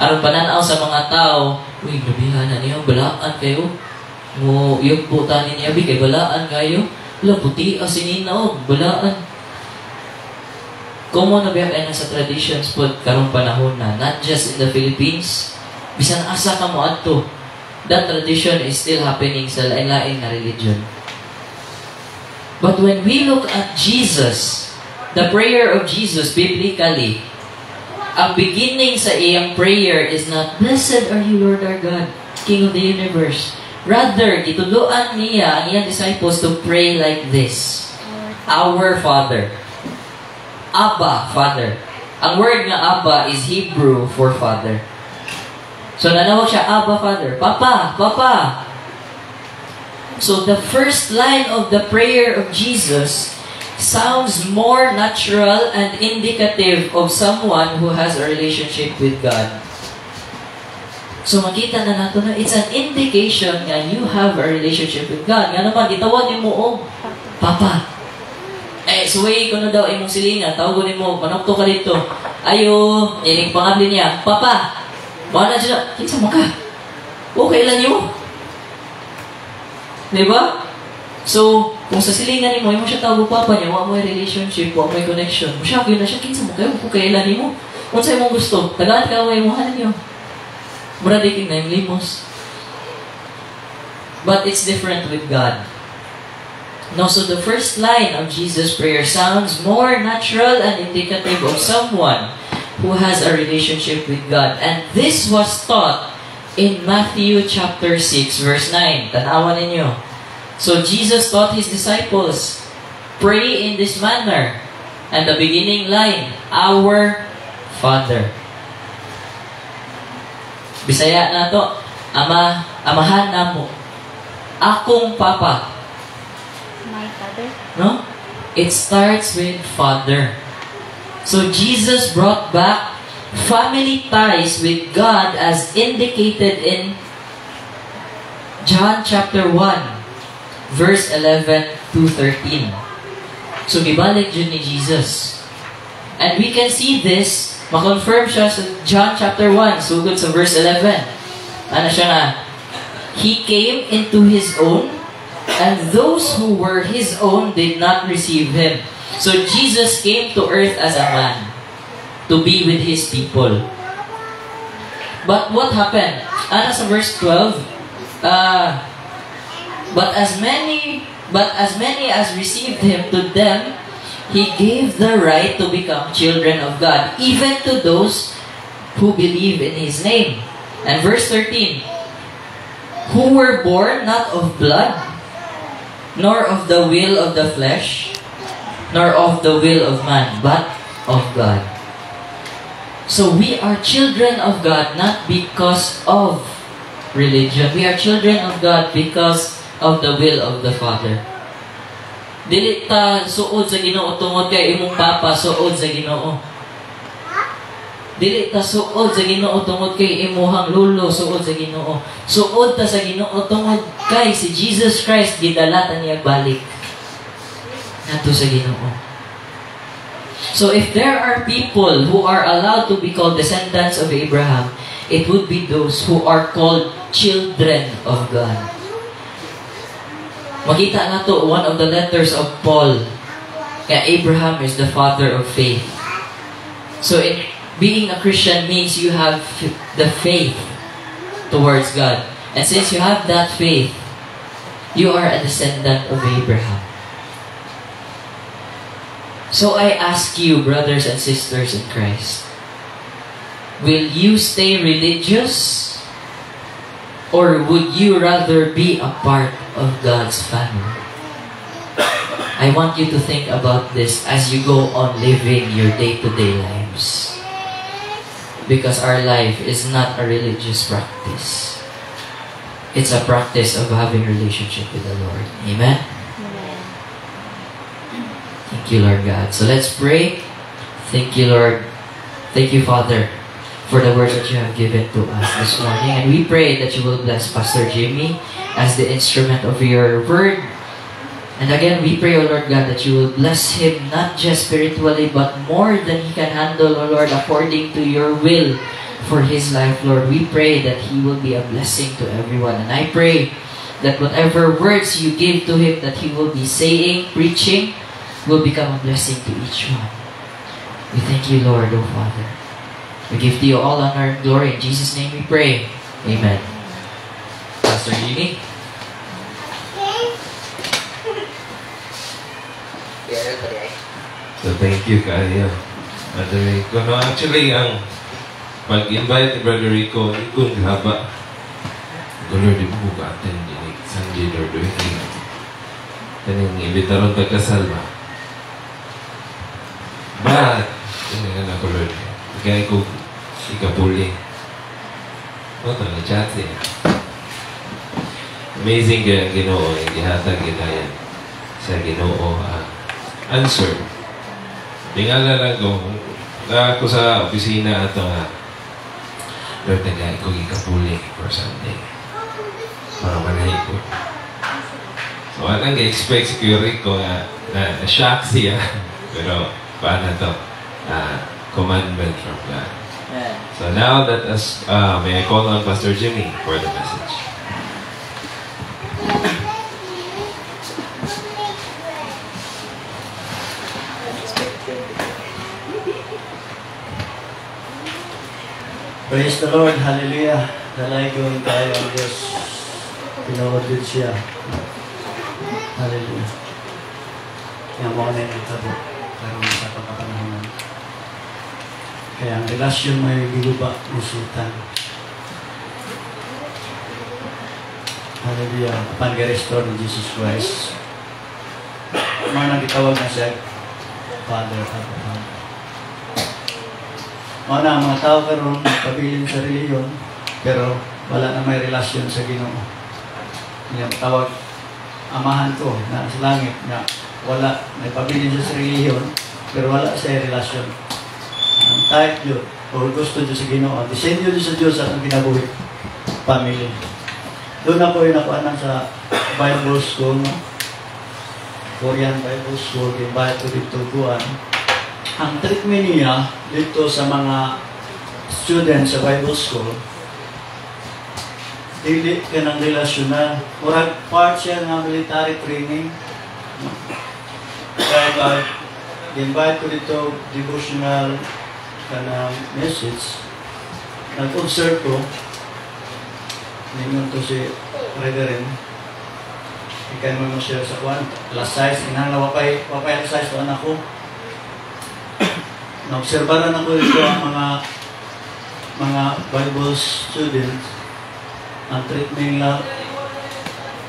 Aron pananaw sa mga tao, uy, nabihan na niyo, balaan kayo. Mo, yung buta niya, kay balaan kayo. Wala, puti, asininaw, balaan. Kung mo nabiyakan na sa traditions po karong panahon na, not just in the Philippines, bisan asa ka mo adto, that tradition is still happening sa lain-lain na religion. But when we look at Jesus, the prayer of Jesus biblically, ang beginning sa iyang prayer is not, Blessed are you, Lord our God, King of the universe. Rather, gituluan niya ang iyang disciples to pray like this, Our Father. Abba, Father. Ang word nga Abba is Hebrew for Father. So nanawag siya, Abba, Father. Papa, Papa. So the first line of the prayer of Jesus sounds more natural and indicative of someone who has a relationship with God. So makita na nato na it's an indication nga you have a relationship with God. Nga naman, gitawag ni mo og Papa. Suway ko na daw imong silingan, tawag ni mo, manokto ka dito. Ayo, iling pangabli niya, Papa. Mga na dyan, kinsa mo ka? Okay lang yun. Diba? So, kung sa silingan mo, siya tawag Papa niya, wala mo relationship, wala mo connection. Siya, yun na siya, kinsa mo kayo, kung kailan mo. Kung sa'yo mong gusto, tagaan ka, away mo, hanan niyo. Muradikin na yung limos. But it's different with God. No, so the first line of Jesus' prayer sounds more natural and indicative of someone who has a relationship with God. And this was taught in Matthew chapter 6, verse 9. Tanawan ninyo. So Jesus taught His disciples, pray in this manner. And the beginning line, Our Father. Bisaya na to, amahan na mo. Akong Papa. My Father. No? It starts with Father. So Jesus brought back family ties with God as indicated in John chapter 1, verse 11 to 13. So gibalik yun ni Jesus. And we can see this, makonfirm siya sa John chapter 1, sugod sa verse 11. Ano siya na? He came into His own, and those who were His own did not receive Him. So Jesus came to earth as a man to be with His people. But what happened? Ano sa verse 12? But as many as received Him, to them He gave the right to become children of God, even to those who believe in His name. And verse 13, who were born not of blood, nor of the will of the flesh, nor of the will of man, but of God. So we are children of God not because of religion. We are children of God because of the will of the Father. Dili ta suod sa Ginoo tungod kay imong papa suod sa Ginoo. Dili ta suod sa Ginoo tungod kay imuhang lulo suod sa Ginoo. Suod ta sa Ginoo tungod kay si Jesus Christ gidala ta niya balik nato sa Ginoo. So if there are people who are allowed to be called descendants of Abraham, it would be those who are called children of God. Makita na to one of the letters of Paul. Kaya Abraham is the father of faith. So being a Christian means you have the faith towards God. And since you have that faith, you are a descendant of Abraham. So I ask you, brothers and sisters in Christ, will you stay religious? Or would you rather be a part of God's family? I want you to think about this as you go on living your day-to-day lives. Because our life is not a religious practice. It's a practice of having a relationship with the Lord. Amen? Thank you, Lord God. So let's pray. Thank you, Lord. Thank you, Father, for the words that you have given to us this morning. And we pray that you will bless Pastor Jimmy as the instrument of your word. And again, we pray, O Lord God, that you will bless him not just spiritually, but more than he can handle, O Lord, according to your will for his life, Lord. We pray that he will be a blessing to everyone. And I pray that whatever words you give to him, that he will be saying, preaching, will become a blessing to each one. We thank you, Lord, O Father. We give to you all honor and glory. In Jesus' name we pray. Amen. Pastor Jimmy. So thank you kayo, Brother Rico. No, actually, ang pag-invite ni Brother Rico, ikon haba. Lord, di mo bukatin din. Sunday, Lord, kaning ibitaron pagkasal ba? But, yun nga ako, Lord. Kaya ko ikapuli. O, ito na chat eh. amazing kaya ang Ginoo, yung gihatag ginayan sa Ginoo. Answer. Tingala lang ko, ako sa opisina ato nga, Lord, nagay ko ikapuli for Sunday. Para manahin ko. So, anong expect si Kuya Rico na-shock siya. Pero, paano to? Commandment from God. Yeah. So now let us, may I call on Pastor Jimmy for the message. Praise the Lord. Hallelujah. Dalaygon tayo ang Diyos. Pinawad din siya. Hallelujah. Yang mga na itabo. Karoon sa pagkakanahanan. Kaya ang relasyon may giluba ni Sultan. Hallelujah. Upon ga-restore ni Jesus Christ. Mga nagitawag na siya, Father, Father. Mga na, mga tao karoon, pabilin sa reliyon, pero wala na may relasyon sa Ginoo. Yung tawag, amahan ko na sa langit, na wala, may pabilin sa reliyon, pero wala sa relasyon. Ang type yun, o gusto Diyos sa Ginoo, disenyo Diyos sa Diyos at ang kinabuhi, family. Doon ako yung nakuanan sa Bible School, no? Korean Bible School, yung bahay ko dito kuan. Ang treatment niya dito sa mga students sa Bible School, dili ka ng relasyonal. Murag part siya ng military training. Kaya invite ko dito devotional ka message. Nag-observe ko, ningon to si Reverend, ikan mo siya sa kwan, last size, inang wapay last size to anak ko. Naobserbaran ako dito ang mga Bible students, ang treatment lang,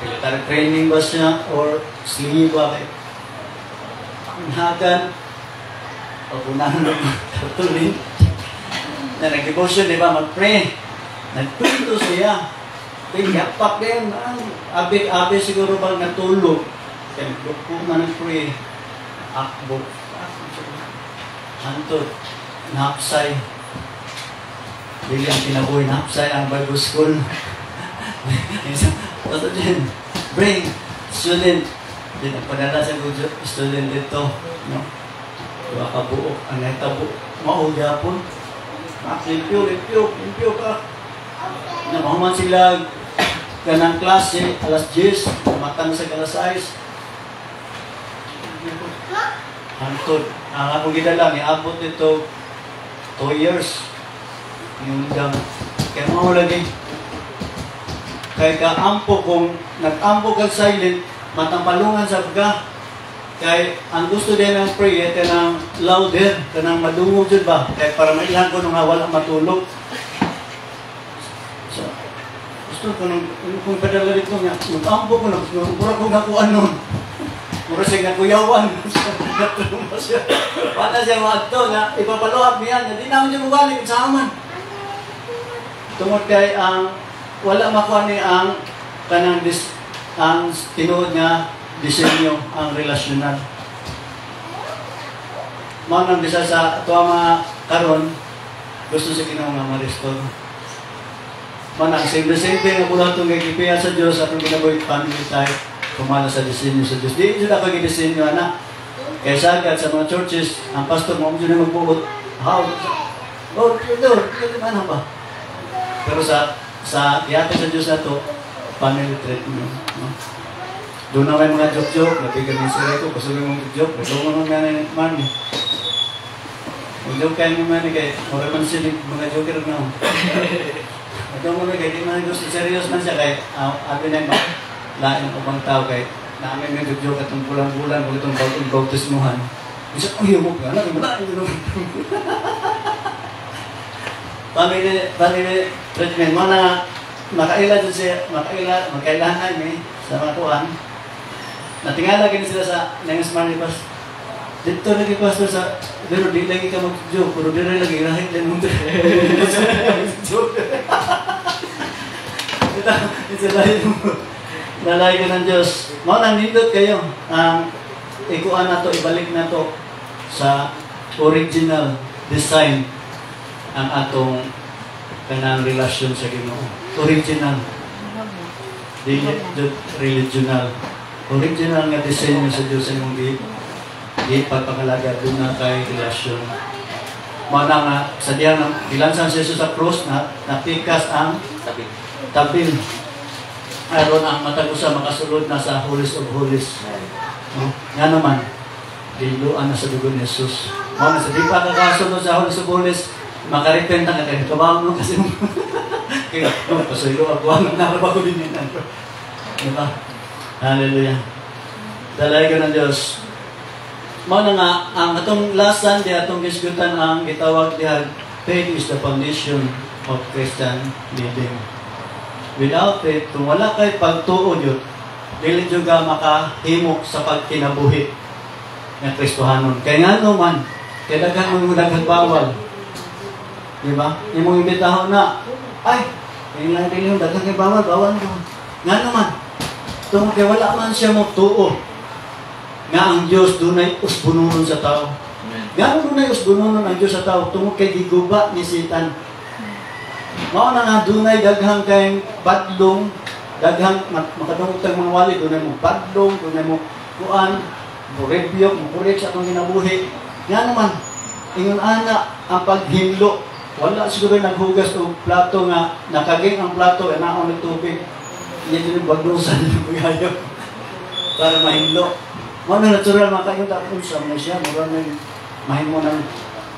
military training ba siya, or sleeve ba kayo? Panghagan, pagpunahan ng katulin, na nag-devotion, di ba, mag-pray, nagpinto siya, yapak din, abi siguro bang natulog, kaya naglupo na nag-pray, akbo, hantod, napsay. Dili ang kinabuhi, napsay ang Bible School. Tapos din, bring student. Din, padala sa student dito. No? Diba kabuok, ang naitabo, mauga po. Limpyo ka. Namahuman sila kanang klase, alas 10, matang sa alas 6. Hantod. Ang akong gidala, niabot nito 2 years. Yung dam. Kaya mo lagi. Kaya kaampo kung nag-ampo kag silent, matampalungan sa pagka. Kaya ang gusto din ng prayer, kanang louder, kanang madungog dyan ba? Kaya para mailan ko nung wala matulog. So, gusto ko nung padala rito nga, nag-ampo ko, nagpura ko nakuha nun. Mura siya nakuyawan. Pata siya mga ito na ipapaluhap niya. Hindi naman siya mabalik sa aman. Tungod kay ang wala makuha ni ang kanang ang tinuod niya disenyo ang relasyonal. Mao nang bisa sa tuwa mga karon gusto sa Ginoo nga ma-restore. Manang simple-simple nga kula itong kikipiya sa Diyos at ang ginabuhi family type. Kumala sa disenyo sa Diyos. Di sila pag-disenyo, anak. Kaya sagad sa mga churches, ang pastor mo, dyan na magbuot. How? Oh, ito man ba? Pero sa tiyata sa Diyos na ito, family treatment. No? Doon na may mga joke-joke, nabigan ng sila ko, gusto mo mga joke, gusto mo mga man. Mag-joke kayo naman kay, mura man sila mga joker na. Ito mo na kay, di man gusto, serious man siya kay, abi na yung lain ang ubang tao kay namin may joke at bulan-bulan kung itong bautismuhan. Isa, ay, humok nga lang, malaking doon. Family treatment, mga makaila dyan siya, makailahan na sa mga tuwan. Natingala gini sila sa Nengas Maribas. Dito lagi pastor sa, pero di lagi ka mag-joke, pero di rin lagi, rahit din mo. Joke. Ito lahin mo. Dalay ka ng Diyos. Mao nang nindot kayo. Ikuan na to, ibalik na to sa original design ang atong kanang relasyon sa Ginoo. Original. Dili religional. Original nga design sa Diyos sa imong di pagpakalaga doon na kay relasyon. Mao na nga sa diyan ng gilansan si Jesus sa cross na napikas ang tabil. Aron ang matag usa makasulod na sa Holies of Holies. Nga naman, diluan na sa dugo ni Jesus. Mao na sa di pa kakasulod sa Holies of Holies, makarepent na kay kabang mo kasi kaya pasaylo ako ang naraba ko din yan. Diba? Hallelujah. Dalay ka ng Diyos. Mao na nga, ang atong lasan di atong gisgutan ang gitawag diha, faith is the foundation of Christian living. Without faith, kung wala kay pagtuo yun, dili jud ka makahimok sa pagkinabuhi ng Kristohanon. Kaya nga naman, kaya daghan mo daghang bawal. Diba? Imong imbitaho na, ay, yung lang din yung daghang kay bawal mo. Nga naman, tungkol kay wala man siya mo tuo nga ang Diyos dunay usbununon sa tao. Nga dunay usbununon ang Diyos sa tao tungkol kay giguba ni Satan. Mao na nga dunay daghang kay badlong, daghang makadungog tag mga wali, dunay mo badlong, dunay mo kuan, mo review, mo correct sa atong ginabuhi. Nga naman, ingon ana ang paghinlo. Wala siguro naghugas og plato nga nakaging ang plato e naon ng tubig. Iyan din bagong sa bugayo para mahinlo. Mao na natural makayo tapon sa mga siya, mura na mahimo ng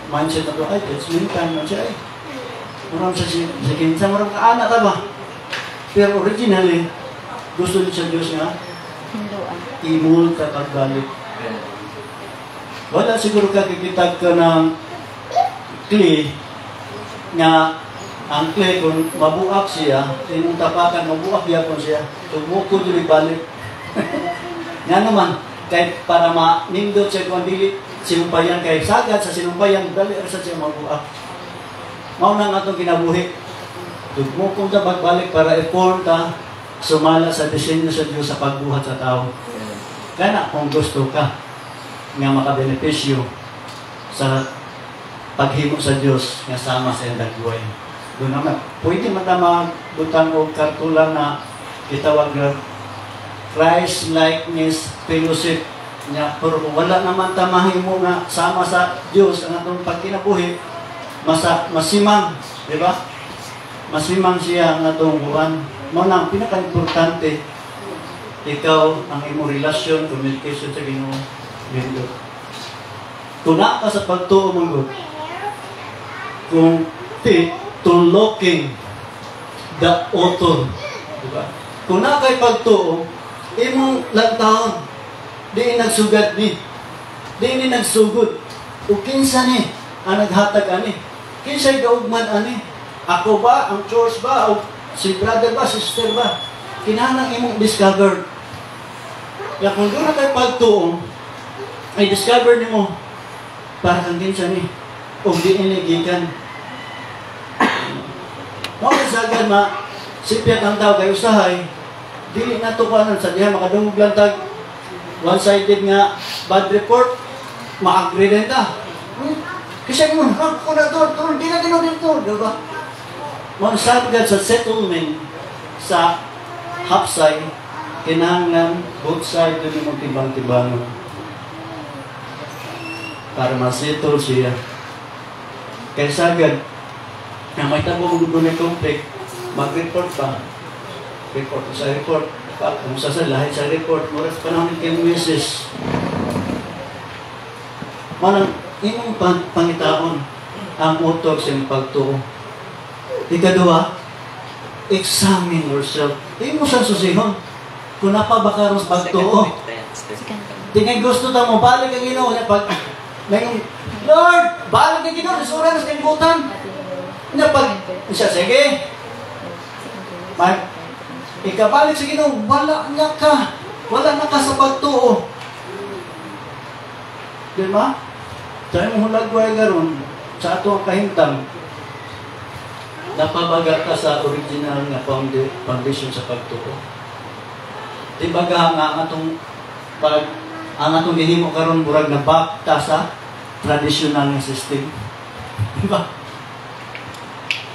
mindset na to, ay, it's meantime na siya, ay. Mura sa kinsa, mura ka anak ka ba? Pero originally, gusto niya sa Diyos nga, imul ka pagbalik. Wala siguro ka kikitag ka ng clay, nga ang clay kung mabuak siya, tinong tapakan, mabuak yapon siya, tumuko dili balik. Nga naman, kahit para manindot siya kung dili sinumpayan, kahit sagad sa sinumpayan, dali sa siya mabuak. Mao na nga itong kinabuhi. Tumuko ka magbalik para i-form ka, sumala sa disenyo sa Diyos sa pagbuhat sa tao. Kaya na, kung gusto ka nga makabenepisyo sa paghimo sa Diyos nga sama sa iyong dagway. Doon naman, pwede matamang butang o kartulan na itawag na Christ-likeness fellowship niya. Pero kung wala naman tamahimo nga sama sa Diyos ang atong pagkinabuhi, masimang, di ba? Masimang siya ang atong buwan. Mao na ang pinaka-importante, ikaw ang imong relasyon, communication sa Ginoo. Kung na ka sa pagtuo mong God, kung tulooking the author, diba? Kung na kay pagtuo, imong lantahon, di nagsugad ni, di nagsugod, o kinsa ni, ang naghatag ani, kinsa gaugman ani, ako ba, ang church ba, o si brother ba, sister ba, kinahanglan imong discover. Kaya kung doon na kay pagtuo, ay discover ni mo, para kang kinsa ni, o di inigigan. Mao sagad sipyat ang tao kay usahay, dili na to kuanan sa diha makadungog lang tag one-sided nga bad report, ma-agree din ta. Kasi mo, kung na to, di na dito, diba? Mao sagad sa settlement sa hapsay, kinahanglan both side doon yung tibang-tibangon para ma-settle siya. Kaya sagad, na may tabo mo doon yung conflict, mag-report pa. Report sa report. Kung sa lahat sa report, moras panahon kay Moses. Manang, imong pangitaon ang utok sa iyong pagtuo. Ikadua, examine yourself. Hindi mo siya susihon. Kung napabakaroon sa pagtuo. Tingay gusto ta mo, balik ang Ginoo. Lord, balik ang Ginoo. Isura na sa kalibutan. Siya, sige. Ikabalik sa Ginoo, wala na ka. Wala na ka sa pagtuo. Di ba? Sa imong hulagway garon, sa ato ang kahintang, napabaga ka sa original nga foundation sa pagtuo. Di ba nga ang atong pag ang atong gihimo karon burag na bakta sa traditional nga system. Di ba?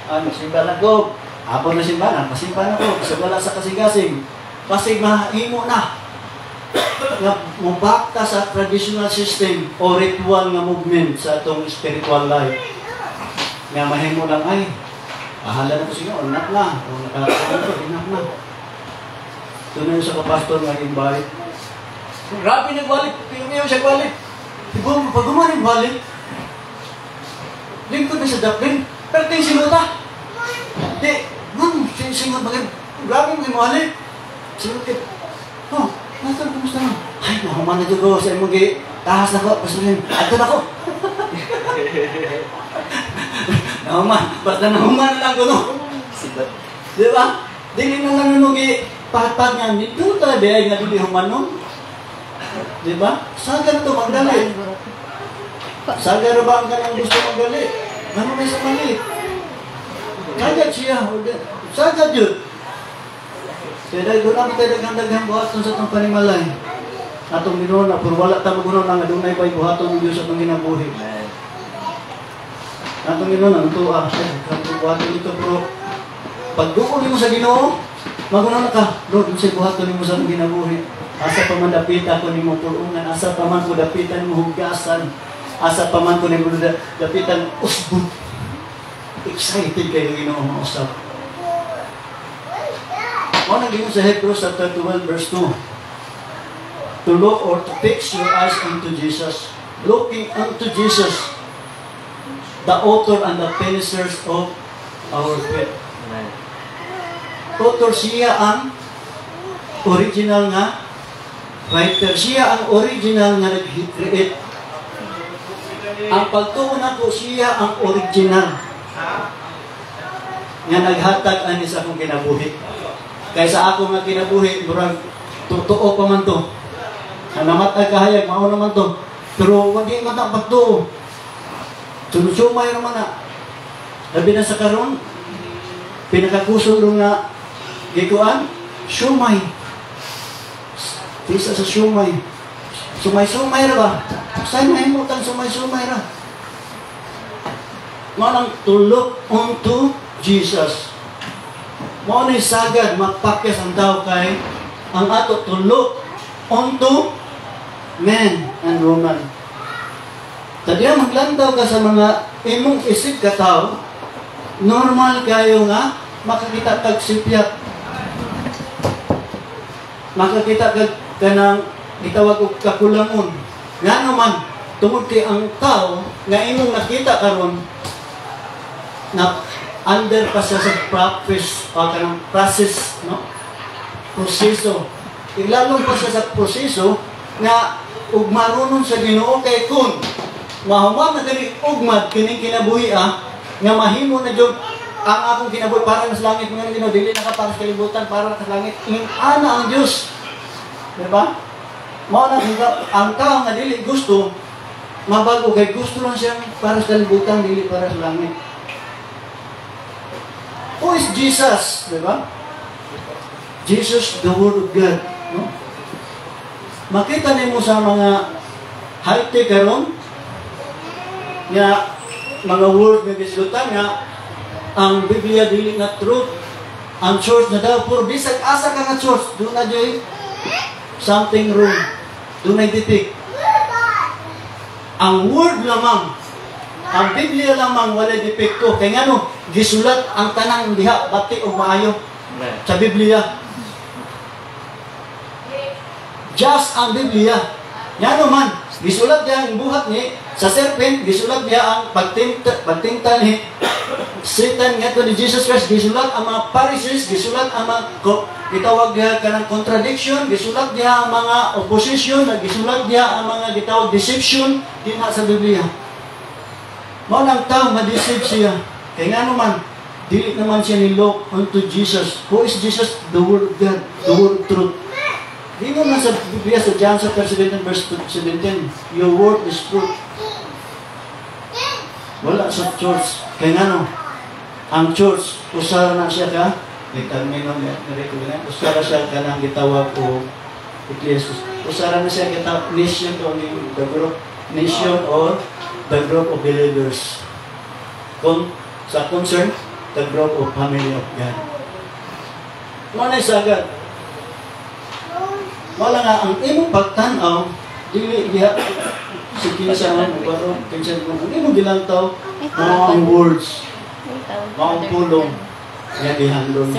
Simbahan ko, hapon na simbahan, masimbahan ako, kasi wala sa kasigasing. Kasi mahimo na nga mubakta sa traditional system o ritual nga movement sa atong spiritual life. Nga mahimo lang ay, bahala na ko siya, enough na, o nakakataon ko, enough na. Ito na yung sa kapastor nga invite. Grabe nagwalit, piyo siya gwalit. Pag gumaling gwalit, lingkod na sa daplin, pero ito yung sinuta. Di, singot bagay, grabe mo gwalit. Singot it, oh, Pastor, kumusta mo? Ay, nahuman na dyan ko sa imong tahas na ko, Pastor, ato na ko. Nahuman, basta nahuman na lang ko, no? Di ba? Dili na lang nung pahat-pahat nga, dito talaga ay nga dili human, no? Di ba? Saga na ito magdali. Saga na ba ang ganang gusto magdali? Ano may sa mali? Kagad siya. Saga yun. Kaya dahil doon namin tayo daghang buhaton sa itong panimalay. Atong minuna, pero wala tayo magunaw na nga doon na iba'y buhaton ng Diyos sa itong ginabuhi. Atong minuna, ito atong buhaton dito, pero pag doon mo sa Ginoo, magunaw na ka, Lord, yung buhaton mo sa itong ginabuhi. Asa pa man dapita ko ni mo pulungan, asa pa man ko dapitan mo hugasan, asa pa man ko ni mo dapitan usbud. Excited kayo Ginoo mausap. Ano naging sa Hebrews chapter 12 verse 2? To look or to fix your eyes unto Jesus. Looking unto Jesus, the author and the finishers of our faith. Author siya ang original nga writer. Siya ang original nga nag-create. Ang pagtuon ako, siya ang original nga naghatag ani sa akong kinabuhi. Kaysa ako nga kinabuhi, murag totoo pa man to. Namatay kahayag, mao naman to. Pero hindi man na pagtuo. Sunod-sumay naman na. Labi na sa karon, pinakakusog nga gikuan, sumay. Tisa sa sumay. Sumay-sumay ra ba? Saan mahimutan sumay-sumay ra? Manang to look unto Jesus. Mao ni sagad magpakyas ang tao kay ang ato to look unto men and woman. Tadiya maglantaw ka sa mga imong isip ka tao, normal kayo nga makakita kag sipyat. Makakita kag kanang gitawag og kakulangon. Nga naman tungod kay ang tao nga imong nakita karon na under pa siya sa kanang process, no? Proseso. Ilalong pa siya sa proseso nga ug marunong sa Ginoo kay kun mahuman na dali ugmad kining kinabuhi nga mahimo na jud ang akong kinabuhi para sa langit nga Ginoo dili na ka para sa kalibutan para sa langit ana ang Dios. Di ba? Mao na ang tao nga dili gusto mabago kay gusto lang siya para sa kalibutan dili para sa langit. Who is Jesus? Diba? Jesus, the Word of God. No? Makita nimo sa mga high-tech karon nga mga word nga gisgutan nga ang Biblia dili na truth, ang church na daw puro bisag asa ka nga church, doon na joy something wrong, doon na detect. Ang word lamang, ang Biblia lamang wala depekto. Kaya nga no, gisulat ang tanang diha, bati o maayo sa Biblia. Just ang Biblia. Nga naman, gisulat niya ang buhat ni sa serpent, gisulat niya ang pagtinta ni Satan nga to ni Jesus Christ, gisulat ang mga Pharisees, gisulat ang mga gitawag niya kanang contradiction, gisulat niya ang mga opposition, gisulat niya ang mga gitawag deception din sa Biblia. Mao nang tao ma-deceive siya. Kaya nga naman, dili naman siya ni-look unto Jesus. Who is Jesus? The Word of God, the Word of truth. Di naman sa Biblia, sa John chapter 17 verse 17, your word is truth. Wala sa church. Kaya nga no, ang church, usara na siya ka termino niya, nirekulinan. Usara siya ka nang gitawag ko Ecclesiastes. Usara na siya gitawag nation o the group, nation or the group of believers. Kung sa concern, the group of family of God. Manay sagad. Wala nga, ang imong pagtanaw, dili diha, si kinsa ang baro, kinsa ang imong gilantaw, mga words, mga pulong, nga gihandong.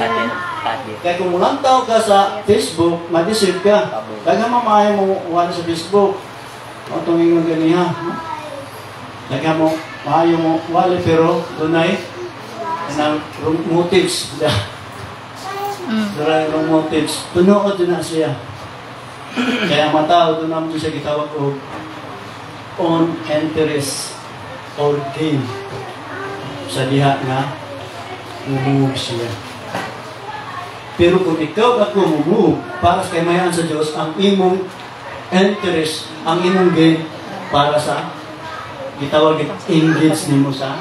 Kaya kung mulantaw ka sa Facebook, madisip ka. Kaya mamaya mo wala sa Facebook. O itong ingon ganiha. Kaya mo, maayo mo wala, pero dunay ng motives. Dunay ng motives. Tunood din na siya. Kaya matao, doon naman siya gitawag ko on interest or gain sa diha nga mumove siya. Pero kung ikaw at mumove para sa kayamayan sa Diyos, ang imong interest, ang imong gain para sa gitawag engage nimo sa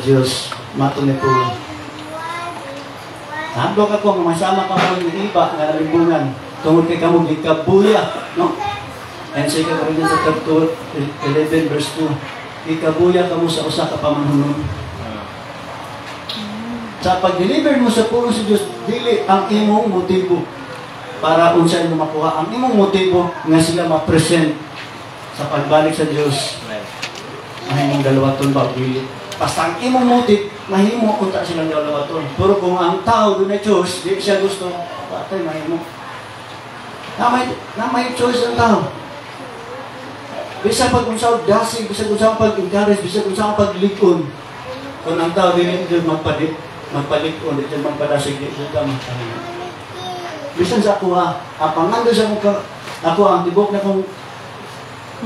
Diyos. Matun po. Handog ako, masama ka mo ng iba nga nalibungan. Tungod kay kamo gikabuya, no? And sa Corinthians chapter 11 verse 2, gikabuya kamo sa usa ka pamanunon. Sa pag-deliver mo sa pulong sa Diyos, dili ang imong motibo para unsay mo makuha. Ang imong motibo nga sila ma-present sa pagbalik sa Diyos. Mahimong dalawaton ba o dili. Basta ang imong motive, mahimo unta silang dalawaton. Pero kung ang tao doon ay Diyos, di siya gusto, patay mahimo. Na may choice ang tao. Bisa pag unsaw dasig, bisa unsaw pag-encourage, bisa unsaw pag-likon. Kung ang tao dili dito magpalikon, dito magpadasig, dito ka magpalikon. Bisan sa ako ang pangando sa mga ako ang tibok na kong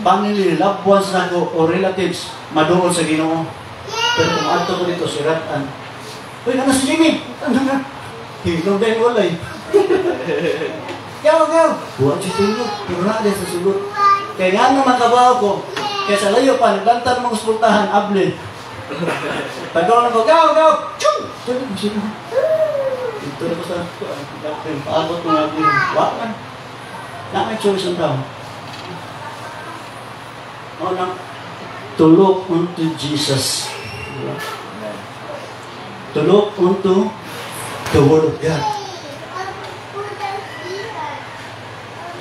family, loved ones na ako o relatives, maduol sa Ginoo. Pero kung ato ko dito, siratan. Uy, naman si Jimmy! Ano na? Hilong dahil walay. Gaw! Buwan si Sulot. Pero na din sa Sulot. Kaya nga naman kabaw ko. Kaya sa layo pa, naglantar mga sultahan, able. Pagkaw na ko, gaw! Chum! Ito na siya. Ito na ko sa paabot mo nga din. Wakan. Na may choice ang tao. O lang, to look unto Jesus. To look unto the Word of God.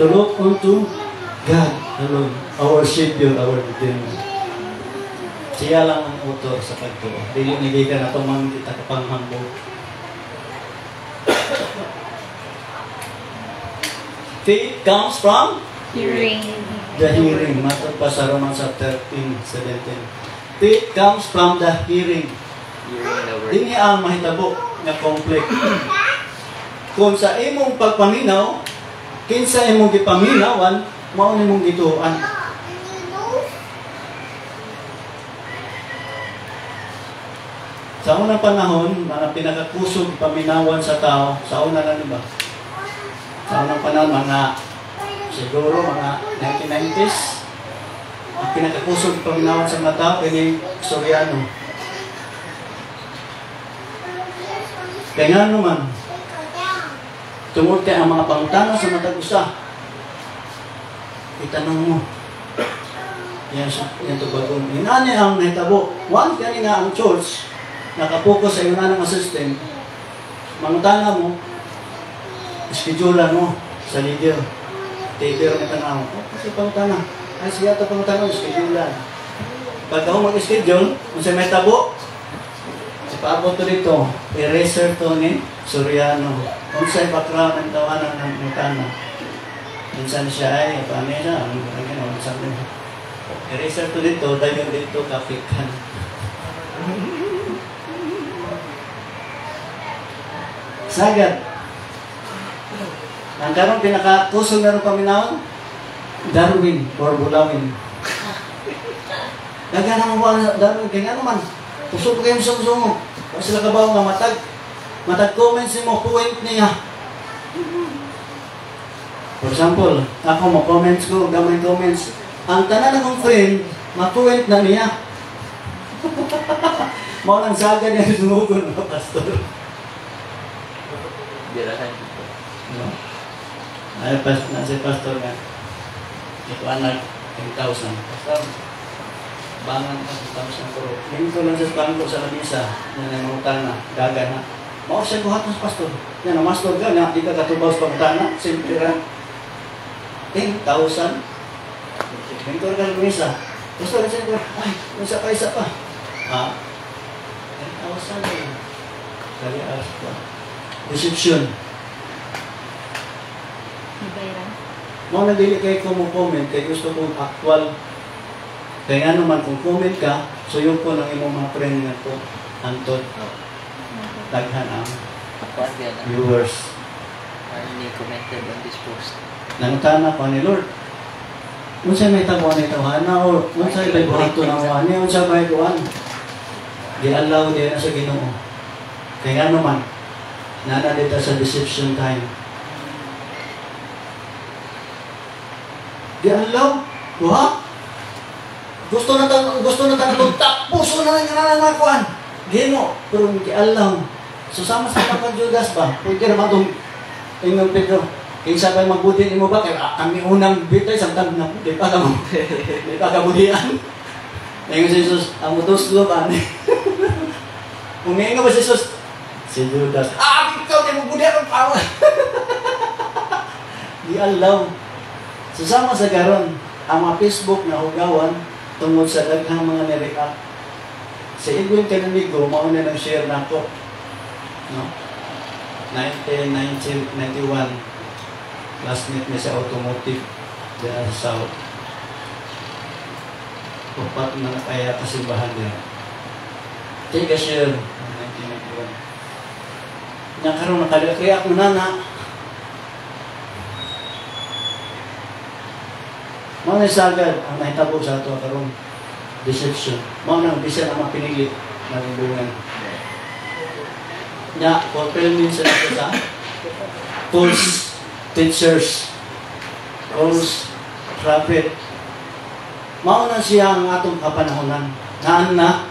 To look unto God alone, our Savior, our Redeemer. Siya lang ang author sa pagtuo. Dili niligan na itong kita kapanghambog. Faith comes from Hearing. the hearing. Matod pa sa Romans 13:17. Faith comes from the hearing. Dini ang mahitabo na conflict. Kung sa imong pagpaminaw, kinsa imong gipaminawan, mao nimong gituan. Sa unang panahon, mga pinakakusog paminawan sa tao, sa una lang diba? Sa unang panahon, siguro mga 1990s, ang pinakakusog paminawan sa mga tao, kaya Soriano. Kaya nga naman, tungod kay ang mga pangutana sa matag usa, itanong mo. Yan ito bagong. Inani ang nahitabo. One, kaya nga ang church, nakapokus sa yun ng system, mangutana mo, schedulean mo sa leader. Leader ang tanaw. Kasi pangutana. Ay siya ito pangutana mo, schedulean. Pagka ako mag-schedule, kung siya may tabo, paabot to dito, eraser to ni Soriano. Kung sa'y background ng tawanan ng mutana. Minsan siya ay, paano siya? Ang sabi mo. Eraser to dito, dayon dito, kapikan. Sagad. Ang karong pinakakusog na rin paminahon, Darwin or Bulawin. Nagana mo ba Darwin? Kaya naman, kusog kayo sa gusto mo. Kung sila kabaw nga matag comments mo, point niya. For example, ako mo comments ko, gamay comments. Ang tanan akong friend, ma-point na niya. Mao nang saga niya sumugon, pastor. Birahan dito. No? Ay, nasa pastor nga. Ito anak, 10,000. Pastor, bangan ka 10,000 kuro. Ngayon ko lang sa bangko sa labisa, yan ang utang na, daga na. Mao siya buhat ng pastor. Yan ang pastor ka, na, di ka katubaw sa pagtana, simple ra. 10,000. Ngayon ko lang labisa. Pastor, ay, isa pa. Ha? 10,000 eh. Kaya alas pa. Deception. Ibayran. Mga nagdili kayo comment kay gusto kong actual. Kaya nga naman kung comment ka, suyog ko ng imong mga friend nga po. Antod, daghan ang Kuan yan. viewers. Arnie commented on this post. Nangutana pa ni Lord. Unsa may tabuan ni tawhana or unsa may buhato ng wani, unsa may kuan. Di allow din na sa Ginoo. Kaya nga naman, nana dito sa deception time. Di allow, ha? Gusto na tanong puso na nga mga kuan. Ginoo, pero hindi allow. So sama sa kapag Judas ba? Pwede naman itong Ingong Pedro. Kinsa pa magbutin mo ba? Kaya kami unang bitay sa tag na di pa kabuhian. Ngayon si Jesus, ang mutuslo ba? Kung ngayon ba si Jesus? Si Judas, ikaw di mo budihan ang pawa. Di allow. Susama sa garon, ang mga Facebook na hugawan tungkol sa daghang mga nireact. Si Edwin Canonigo, mauna nang share na ako. No? 1991. Classmate niya sa automotive dyan sa South. Papat na kaya kasimbahan niya. Take a share. 1991. Nakaroon na kaya ako na. Mga sagad ang nahitabo sa ito karoon. Deception. Mga nang bisa na mapinili ng hubungan. Nya, fulfillment sa ito sa false teachers, false prophet. Mauna siya ang atong kapanahonan. Naan na.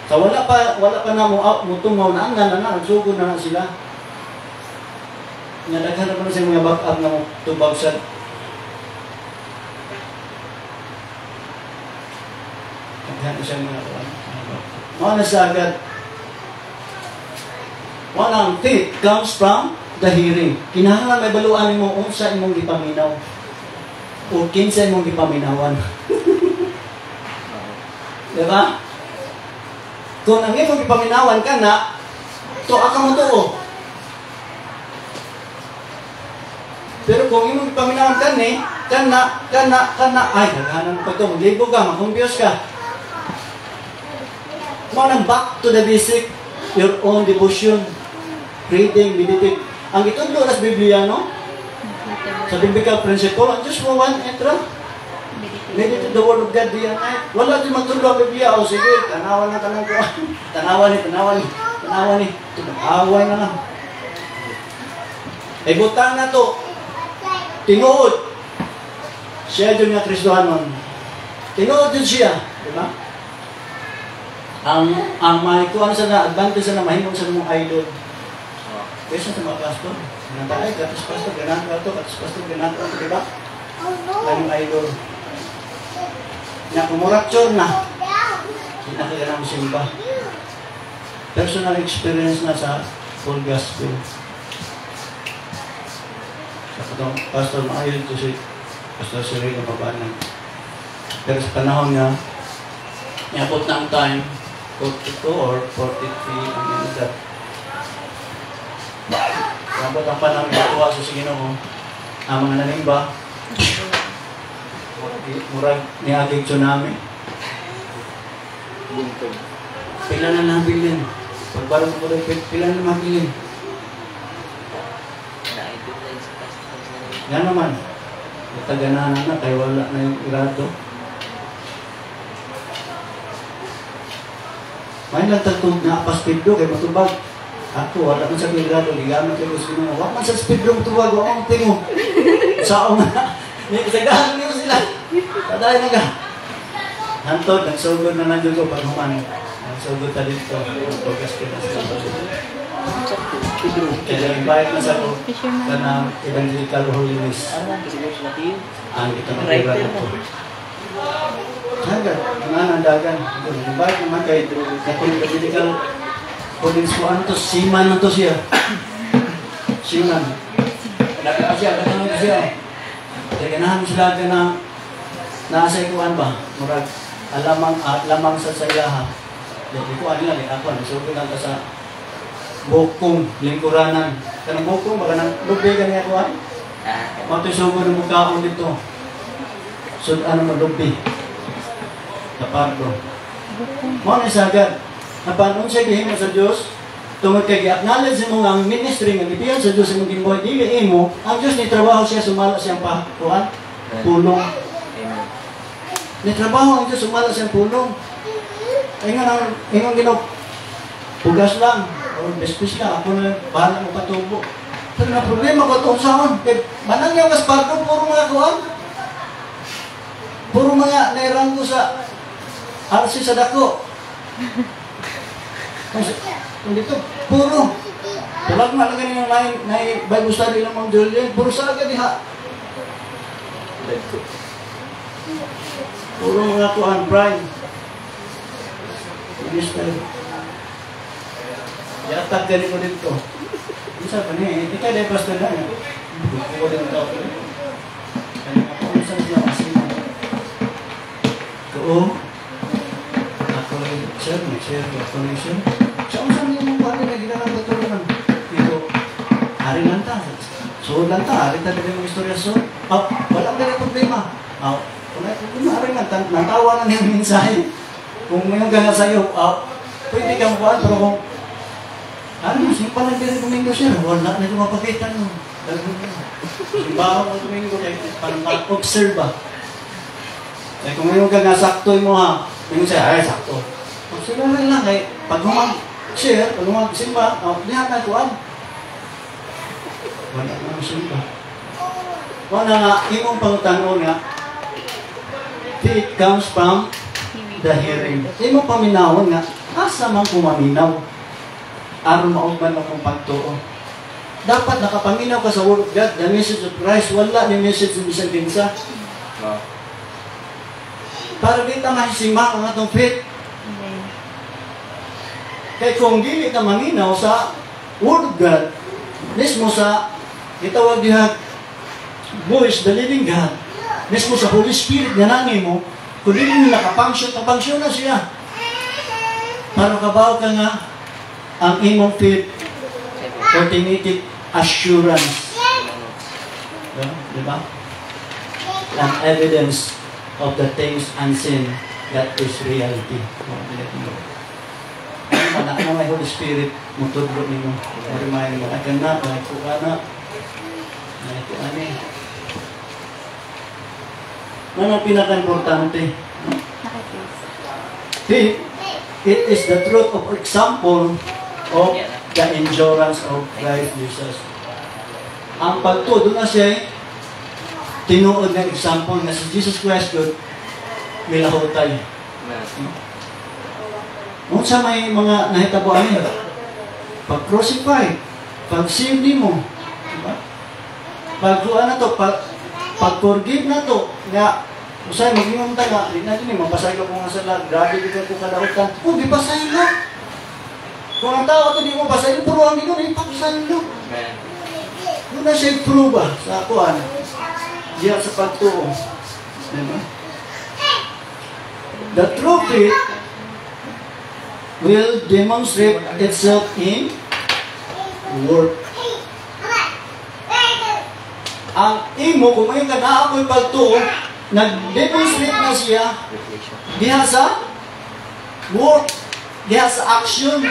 Sa wala pa na mutungaw na nagsugod na sila. Nadaghan na pa na siya mga back-up na tubagsad. Nadaghan na siya mga kuwan. Mauna siya agad. Walang faith comes from the hearing. Kinahanglan may baluan mo unsa imong gipaminaw. O kinsa imong gipaminawan. Diba? Kung ang imong gipaminawan ka na, tuwa ka mo tuo. Pero kung imong gipaminawan ka ni, kana, ay, naghanan mo pa ito, maglibo ka, makumbyos ka. Mo nang back to the basic, your own devotion, reading, meditate. Ang itudlo sa Biblia, no? Sa biblical principle, just mo one entra. Meditate the word of God day and night. Wala din magtudlo ang Biblia. O sige, tanawan na tanong ko. Tanawan ni. Away na lang. E butang na to. Tinuod. Siya dyan nga Kristohanon. Tinuod din siya. Diba? Ang may kuhan sa na, advantage na mahimong sa mong idol. Kesa sa mga pastor, nantaay, katas pastor, ganaan ka ito, diba? Ganong idol. Na kumurapture na, kinakaganang simba. Personal experience na sa full gospel. Sa katong pastor, maayon to si Pastor Siri na babanan. Pero sa panahon niya, niabot ng time, 42 or 43, ang edad. Nabot ang panahon ituwa sa Ginoo, ang mga nanimba, murag niagig tsunami. Pila na nabilin. Pagbarang ko rin, pila na mabilin. Nga naman, nataganahan na, kaya wala na yung irado. May nagtatog na paspiddo, kaya matubag. Ako, wala man sa grado, ligamit kayo sa Ginoo. Wala man sa speedro matubag, wala man tingo. Sao nga. Kasagahan niyo sila. Paday na ka. Hantod, nagsugod na nandiyo ko pag human. Nagsugod ta dito. Pagkas kita sila. Kaya invite na sa ko Fisherman. kanang evangelical holiness. Ang ito na pera ito. Saga, ang dagan. Invite naman kay katong evangelical holiness ko. Ano to? Siman na to siya. Siman. Dagan siya. Kaganahan sila ka na nasa ikuan ba? Murag alamang sa sayaha. Di ko ano lang, ako, nasuko lang ka sa bukong lingkuranan. Kanang bukong, baka nang lubi ka niya kuhan. Matusugo ng mukhaon dito. So, ano mo, lubi. Kapardo. Mo na sagad. Napanon siya gihin mo sa Diyos, tungod kay i-acknowledge mo ang ministry nga gipiyan sa Diyos imong gimboy dili imo, ang Diyos ni trabaho siya sumala siyang kuhan, pulong. Ni trabaho ang Diyos sumala siyang pulong. Ay nga nang imong pugas lang o bespis lang, ako na bahala mo patubo. Pero na problema ko itong saan, manang yung kaspardo, puro mga kuhan. Puro mga nairang ko sa RC sa dako. Kung dito, puro. Tulag nga lang yung Bible study ng Mount Julian, puro sa agad diha. Puro mga kuhan, prime. Minister. Yatag gani ko dito. Isa pa niya, ikaw dahil pastor na niya. Buko din ito. Kaya ako isa niya kasi ko ako share connection. Saan niyo mo ba na ginalang tutulungan? Dito, hari lang ta. So lang ta, hari ta din mo istorya so. Wala ka rin problema. Kung hari lang, natawa na niya mensahe. Kung may gana sa'yo, pwede kang buwan, pero kung simpa lang din Domingo siya, wala na yung mapagitan mo. Simbahan mo Domingo, parang mag-observe ba? Kaya kung may gana sakto mo ha, may siya, sakto. Sila lang, pag humag-share, pag humag-simba, dihan na kuwan. Wala na simba. Wala nga, imong pangutanon nga, it comes from the hearing. Di mo paminawon nga, asa man kumaminaw. Aron maugman na kong pagtuo. Dapat nakapaminaw ka sa Word of God, the message of Christ, wala ni message ng isang kinsa. Para di ta mahisimang ang atong faith. Kaya kung dili ta maminaw sa Word of God, mismo sa itawag diha voice, the living God, mismo sa Holy Spirit nga nangin mo, kung di mo nakapangsyon na siya. Para kabaw ka nga ang imong faith, automatic assurance. Diba? An evidence of the things unseen that is reality. Anak mo may Holy Spirit, mutudlo nimo. Marimahin mo, ay kanak, ay kukana, ay kuane. Ano ang pinaka-importante? Faith, it is the truth of example of the endurance of Christ Jesus. Ang pagtudo na siya, tinuod ng example na si Jesus Christ yun, milahotay. Kung sa may mga nahitabuan niya, pag-crucify, pag-save mo, diba? Pag-kuha na to, pag-forgive na to, nga, usay, mag-ingon ta nga, di natin mapasay ka kung nga sa lag, grabe di ka kung kalautan, kung di pasay na. Kung ang tao ito di mo pasay, puro ang ginun, ipapasay na. Kung na siya prove sa akuan, diya sa pagtuo. Diba? The true faith will demonstrate itself in work. Ang imo, kung may kanaamoy pagtuo, nag-demonstrate na siya diha sa work, diha sa action.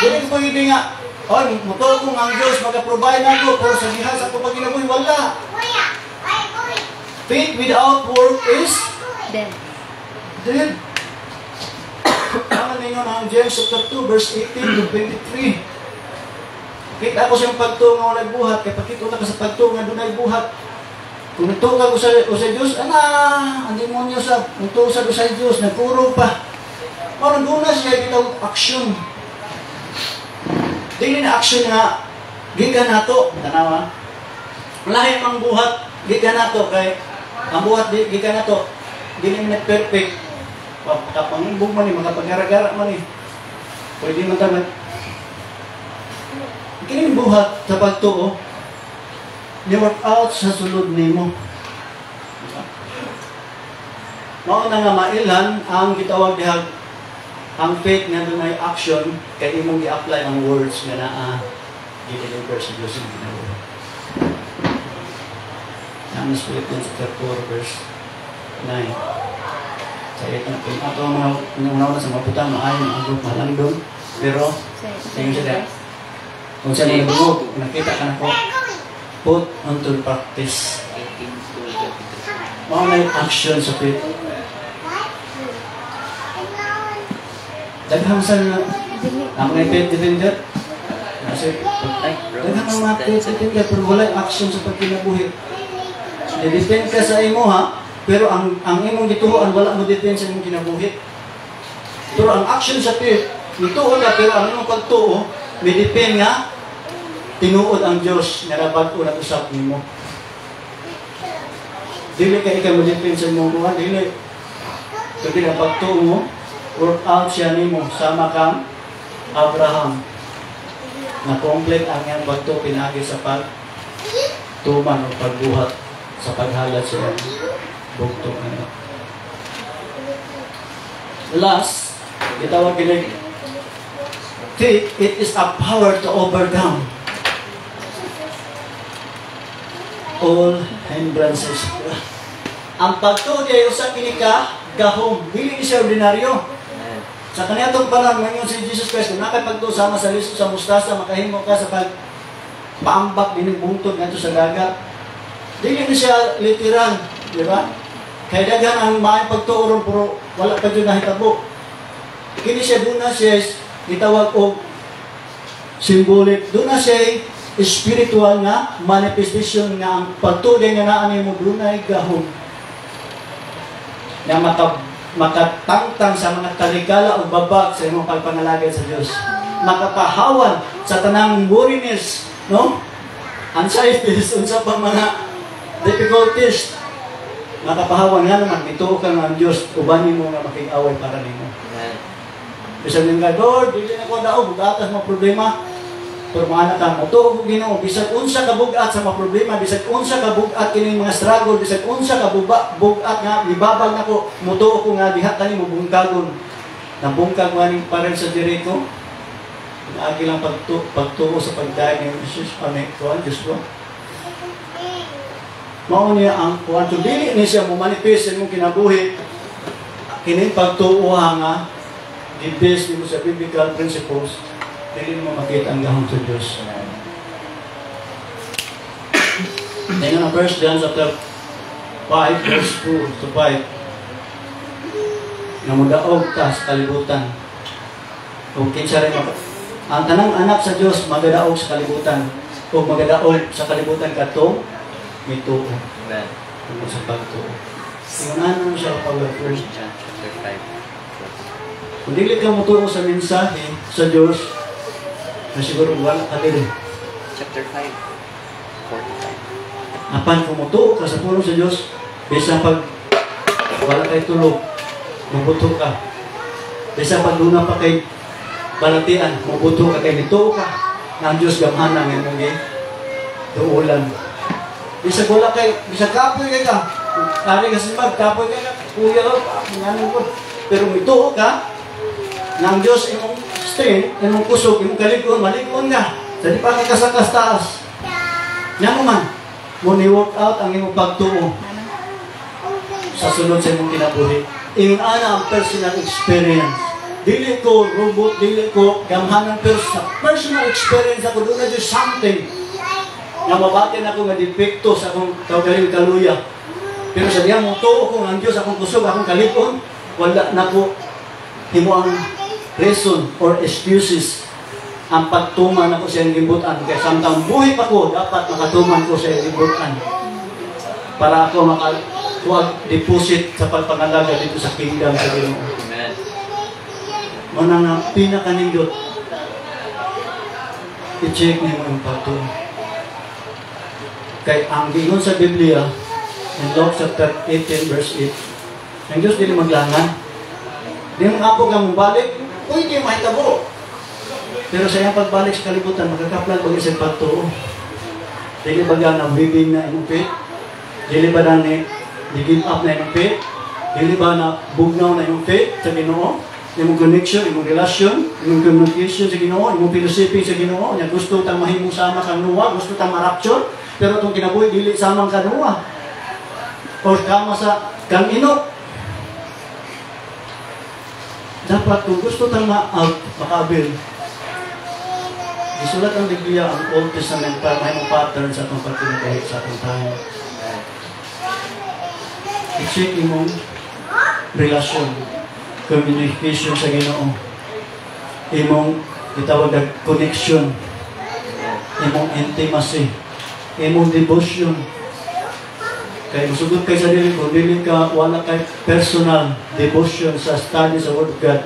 Hindi ko pwede nga, mutuo kong ang Diyos, mag-provide na ako, pero sa diha sa kong pagkinabuhi, wala. Faith without work is dead. Ano ninyo ng James chapter 2, verse 18 to 23. Kita ko siyang pagtuo nga walay buhat, kaya pakita ko sa pagtuo nga dunay buhat. Kung nagtuo ko sa Diyos, ang demonyo sa, nagtuo sa Diyos, nagpuro pa. Parang doon na siya, bitaw aksyon. Dili na action nga gikan nato, tanawa. Lahi mang buhat gikan nato kay ang buhat gikan nato dili na perfect. Kapangimbog man ni makapagara-gara man ni. Pwede man taman. Kini buhat sa pagtuo. Ni-work out sa sulod nimo. Mao na nga mailan ang gitawag dihag ang faith nga dunay action kay imong gi-apply ang words nga naa gi-deliver sa Dios ang Ginoo. Ang Philippians 4 verse 9. Sa itong ato mga una sa maputang maayon ang group malang doon. Pero tingin siya kung siya mga bungog, nakita ka na ko, put onto practice. 18 to 23. Mao na yung action sa faith. Daghang sa ang mga faith defender. Kasi daghang ang mga faith defender pero wala action sa pagkinabuhi. I-defend ka sa imo ha, pero ang imong gituoan wala mo defend sa imong kinabuhi. Pero ang action sa faith, gituo ka pero ang imong pagtuo, may depend nga tinuod ang Dios nga nabag-o na usab nimo. Dili ka ikaw mo defend sa imong buhat, dili. Kasi ang pagtuo mo, work out siya nimo sama kang Abraham na complete ang iyang bagto pinagi sa pagtuman o pagbuhat sa paghalat siya bugto na. Last, itawag kinig faith, it is a power to overcome all hindrances. Ang pagtuo diay usa kini ka gahom, dili ni siya ordinaryo. Sa kaniyatong panahon ngayon si Jesus Christ, kung nakapagtuo sama sa liso sa mustasa, makahimo ka sa pagpaambak din ng bungtod ngadto sa dagat. Dili ni siya literal, di ba? Kaya daghan ang maayong pagtuo pero wala pa dyan nahitabo. Kini siya doon na siya gitawag og symbolic. Doon na siya spiritual nga manifestation nga ang pagtuo din nga naa nimo dunay gahom na makatangtang sa mga taligala o babag sa imong pagpanalagad sa Dios. Makapahawan sa tanang worriness, no? Anxieties, unsa pa mga difficulties. Makapahawan nga naman, ituo ka ng Diyos, ubanin mo nga makig-away para nimo. Bisag nga, Lord, dili na ko daog, bugatas mo problema. Pero mga anak mo, tuog Ginoo, bisag unsa ka bugat sa mga problema, bisag unsa ka bugat kining mga struggle, bisag unsa ka bugat nga ibabag nako, mutuo ko nga diha kani mo bungkagon. Nabungkag maning parang sa direko. Naagi lang pagtuo sa pagdaig ng Jesus kuan Diyos ko. Mao niya ang kuan to dili ni siya mo manifest imong kinabuhi. Kining pagtuo nga i-base nimo sa biblical principles. Dili mo makita ang gahom sa Diyos. Tingnan ang 1 John chapter 5 verse 2 to 5. Namudaog ta sa kalibutan. Kung kinsa rin ang tanang anak sa Diyos magadaog sa kalibutan. O magadaog sa kalibutan katong mituo. Amen. Kung sa pagtuo. Tingnan mo siya pag 1 John chapter 5. Kung dili ka mutuo sa mensahe sa Diyos, na siguro wala ka din. Chapter 5, 45. Apan kumutuo ka sa pulong sa Diyos, bisa pag wala kay tulog, mabuto ka. Bisa pag luna pa kay balatian, mabuto ka kay nituo ka. Na ang Diyos gamhanan ng imong tuulan. Bisa wala kay, bisa kapoy kay ka. Ari ka simbag, kapoy kay ka. Kuya ko, ngayon ko. Pero mituo ka, na ang Diyos imong strength, imong kusog, imong kalig-on, malig-on nga. Dali pa kay kasakas taas. Nga naman, mo ni-work out ang imong pagtuo sa sunod sa imong kinabuhi. Ingon ana ang personal experience. Dili ko robot, dili ko gamhanan, pero sa personal experience ako doon na just something na mabatin ako nga depekto sa akong kaugaling kaluya. Pero sa diyan mo tuo ko ang Diyos akong kusog, akong kalig-on, wala na ko himo ang reason or excuses ang pagtuman ako sa iyong libutan. Kaya samtang buhay pa ko, dapat makatuman ko sa iyong libutan para ako deposit sa pagpangalaga dito sa kingdom sa Ginoo. Amen. Manang ang pinakanindot i-check niyo ang pagtuo. Kay ang giingon sa Biblia, in Luke chapter 18 verse 8, ang Diyos dili maglangan. Di mo nga po kang balik, pwede mahitabo. Pero sa iyang pagbalik sa kalibutan, magkakaplan pag isang pagtuo. Dili ba nga na bibing na imong faith? Dili ba na give up na imong faith? Dili ba na bugnaw na imong faith sa Ginoo? Imong connection, imong relasyon, imong communication sa Ginoo, imong fellowship sa Ginoo, nya gusto tang mahimong sama kang Noah, gusto tang ma-rapture, pero itong kinabuhi dili samang ka Noah. O kama sa kang Enoch. Dapat kung gusto tang makaabil, isulat ang Biblia, ang Old Testament, para mahimong pattern sa itong pagkinabuhi sa atong tayo. I-check imong relasyon, communication sa Ginoo, imong itawag na connection, imong intimacy, imong devotion. Kaya musugod kay sa dili, kung dili ka wala kay personal devotion sa study sa Word of God,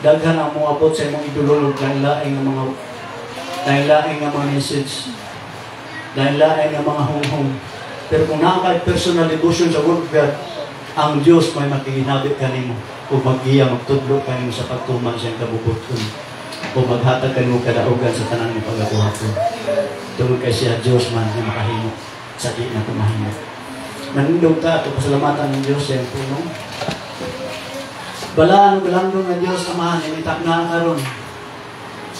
daghan ang mo abot sa imong idululog lain-laing nga mga message, lain-laing nga mga hung-hung. Pero kung nakakay personal devotion sa Word of God, ang Diyos may magkiginabit kanimo o mag-iya, magtudlo kanimo sa pagtuman siyang kabubuton o maghatag kanimo kadaugan sa tanang ng pagkabuhaton. Tungod kay siya Diyos man na makahimo sa di na kumahimo. Manindog ta ito pasalamatan ng Diyos yan punong. Balaan ang galandong ng Diyos Amahan, imitak na karon.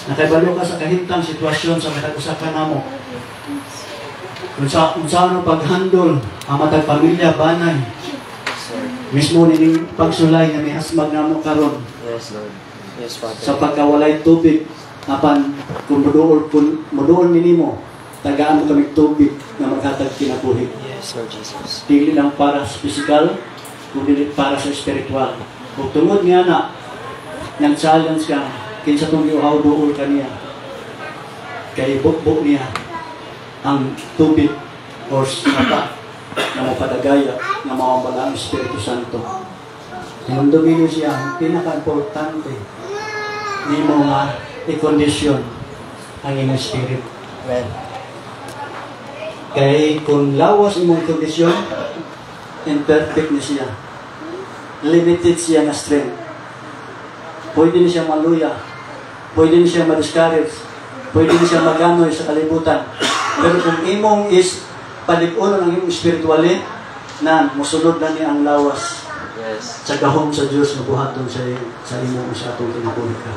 Nakaibalo ka sa kahintang sitwasyon sa matag-usakan namo. Kung saan pag-handle ang matag pamilya, banay. Mismo nining pagsulay na may asmag namo karon. Yes, Lord. Yes, Father. Sa pagkawalay tubig, apan kung muduol ninimo, tagaan mo kami tubig na maghatag kinabuhi. Yes, Lord Jesus. Dili lang para sa physical, kundi para sa spiritual. Kung tungod niya na, nang challenge ka, kinsa itong iuhaw dool ka niya, kay bukbuk niya ang tubig or sata na mapadagaya na mawawala ang Espiritu Santo. Hinumdumino siya, ang pinaka-importante ni mo nga i-condition ang inyong spirit. Amen. Kaya kung lawas imong kondisyon, imperfect na siya. Limited siya na strength. Pwede na siya maluya. Pwede na siya ma-discourage. Pwede na siya maganoy sa kalibutan. Pero kung imong is paligunan ang imong spiritualin, na musunod na niya ang lawas. Yes. Sa gahom sa Diyos na buhaton sa imong sa atong kinabuhi ka.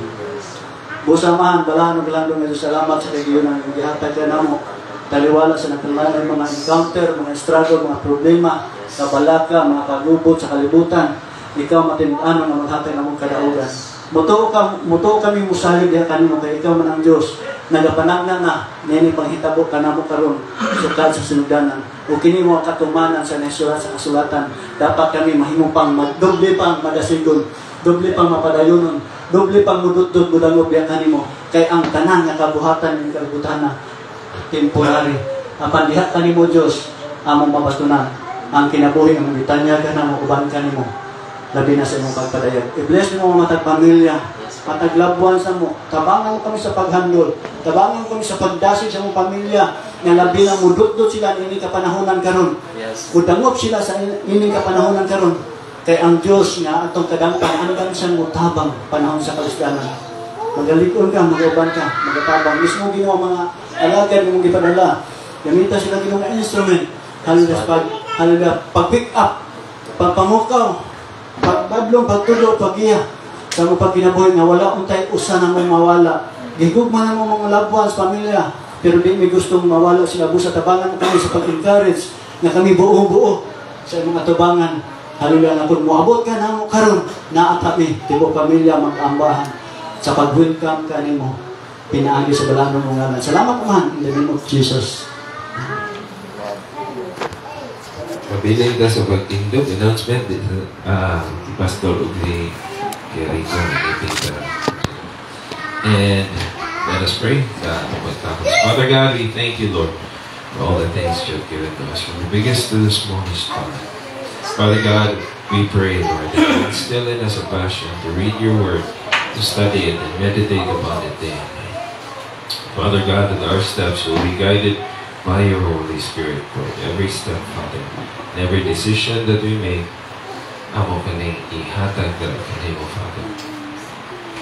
Busamahan, balaan o galandong ito, salamat sa kagiyon ang gihatag ka na mo. Taliwala sa nagkalanan mga encounter, mga struggle, mga problema, kabalaka, mga kagubot sa kalibutan. Ikaw matinano na maghatag na mong kadaugan. Muto kami musalig diha kanimo kay ikaw man ang Dios. Nagapanagna na nini panghitabo ka namo karon sukad sa sinugdanan. O kini mo katumanan sa nasulat sa kasulatan. Dapat kami mahimo pang magdoble pang madasigon, doble pang mapadayonon, doble pang mududod budangob diha kanimo. Kay ang tanan nga kabuhatan ning kalibutan na temporary. Apan diha kanimo Dios among mabatunan ang kinabuhi nga magitanya ka na mo uban kanimo. Labi na sa imong pagpadayag. I-bless mo mga matag pamilya, matag labuan sa mo. Tabangan mo kami sa paghandol. Tabangan mo kami sa pagdasig sa mong pamilya. Nga labi na mudot-dot sila ining kapanahonan karon. Yes. Mudangop sila sa ining kapanahonan karon. Kay ang Dios nga atong kadangpan hanggang siyang mutabang panahon sa kalusdanan. Magalikon ka, mag-uban ka, magatabang. Mismo ginawa mga alagad mong gipadala. Gamita sila ginawa instrument. Halaga pag-pick up, pagpamukaw, pagbablong, pagtulo, pag-iya. Sa mga pagkinabuhi nga wala untay usa na mong mawala. Gigugman na mo mga labuan sa pamilya. Pero di may gustong mawala sila. Busa tabangan kami sa pag-encourage na kami buo-buo sa mga tabangan. Halaga na kung muabot ka na mo karon na kami, tibo pamilya mag-ambahan sa pag-welcome ka nimo. Pinaagi sa balanong mga ngalan. Salamat man in the name of Jesus. Mabiling ka sa pag-indog, announcement, Pastor Ugli, kay Rico, and let us pray. Father God, we thank you, Lord, for all the things you have given to us, from the biggest to the smallest part. Father God, we pray, Lord, that you instill in us a passion to read your word, to study it, and meditate upon it day and night. Father God, that our steps will be guided by your Holy Spirit, Lord. Every step, Father, and every decision that we make, amo kaning ihatag na kanimo, Father.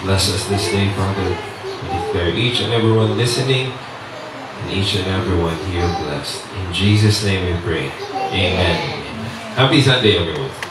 Bless us this day, Father. We declare each and everyone listening and each and everyone here blessed. In Jesus' name we pray. Amen. Happy Sunday, everyone.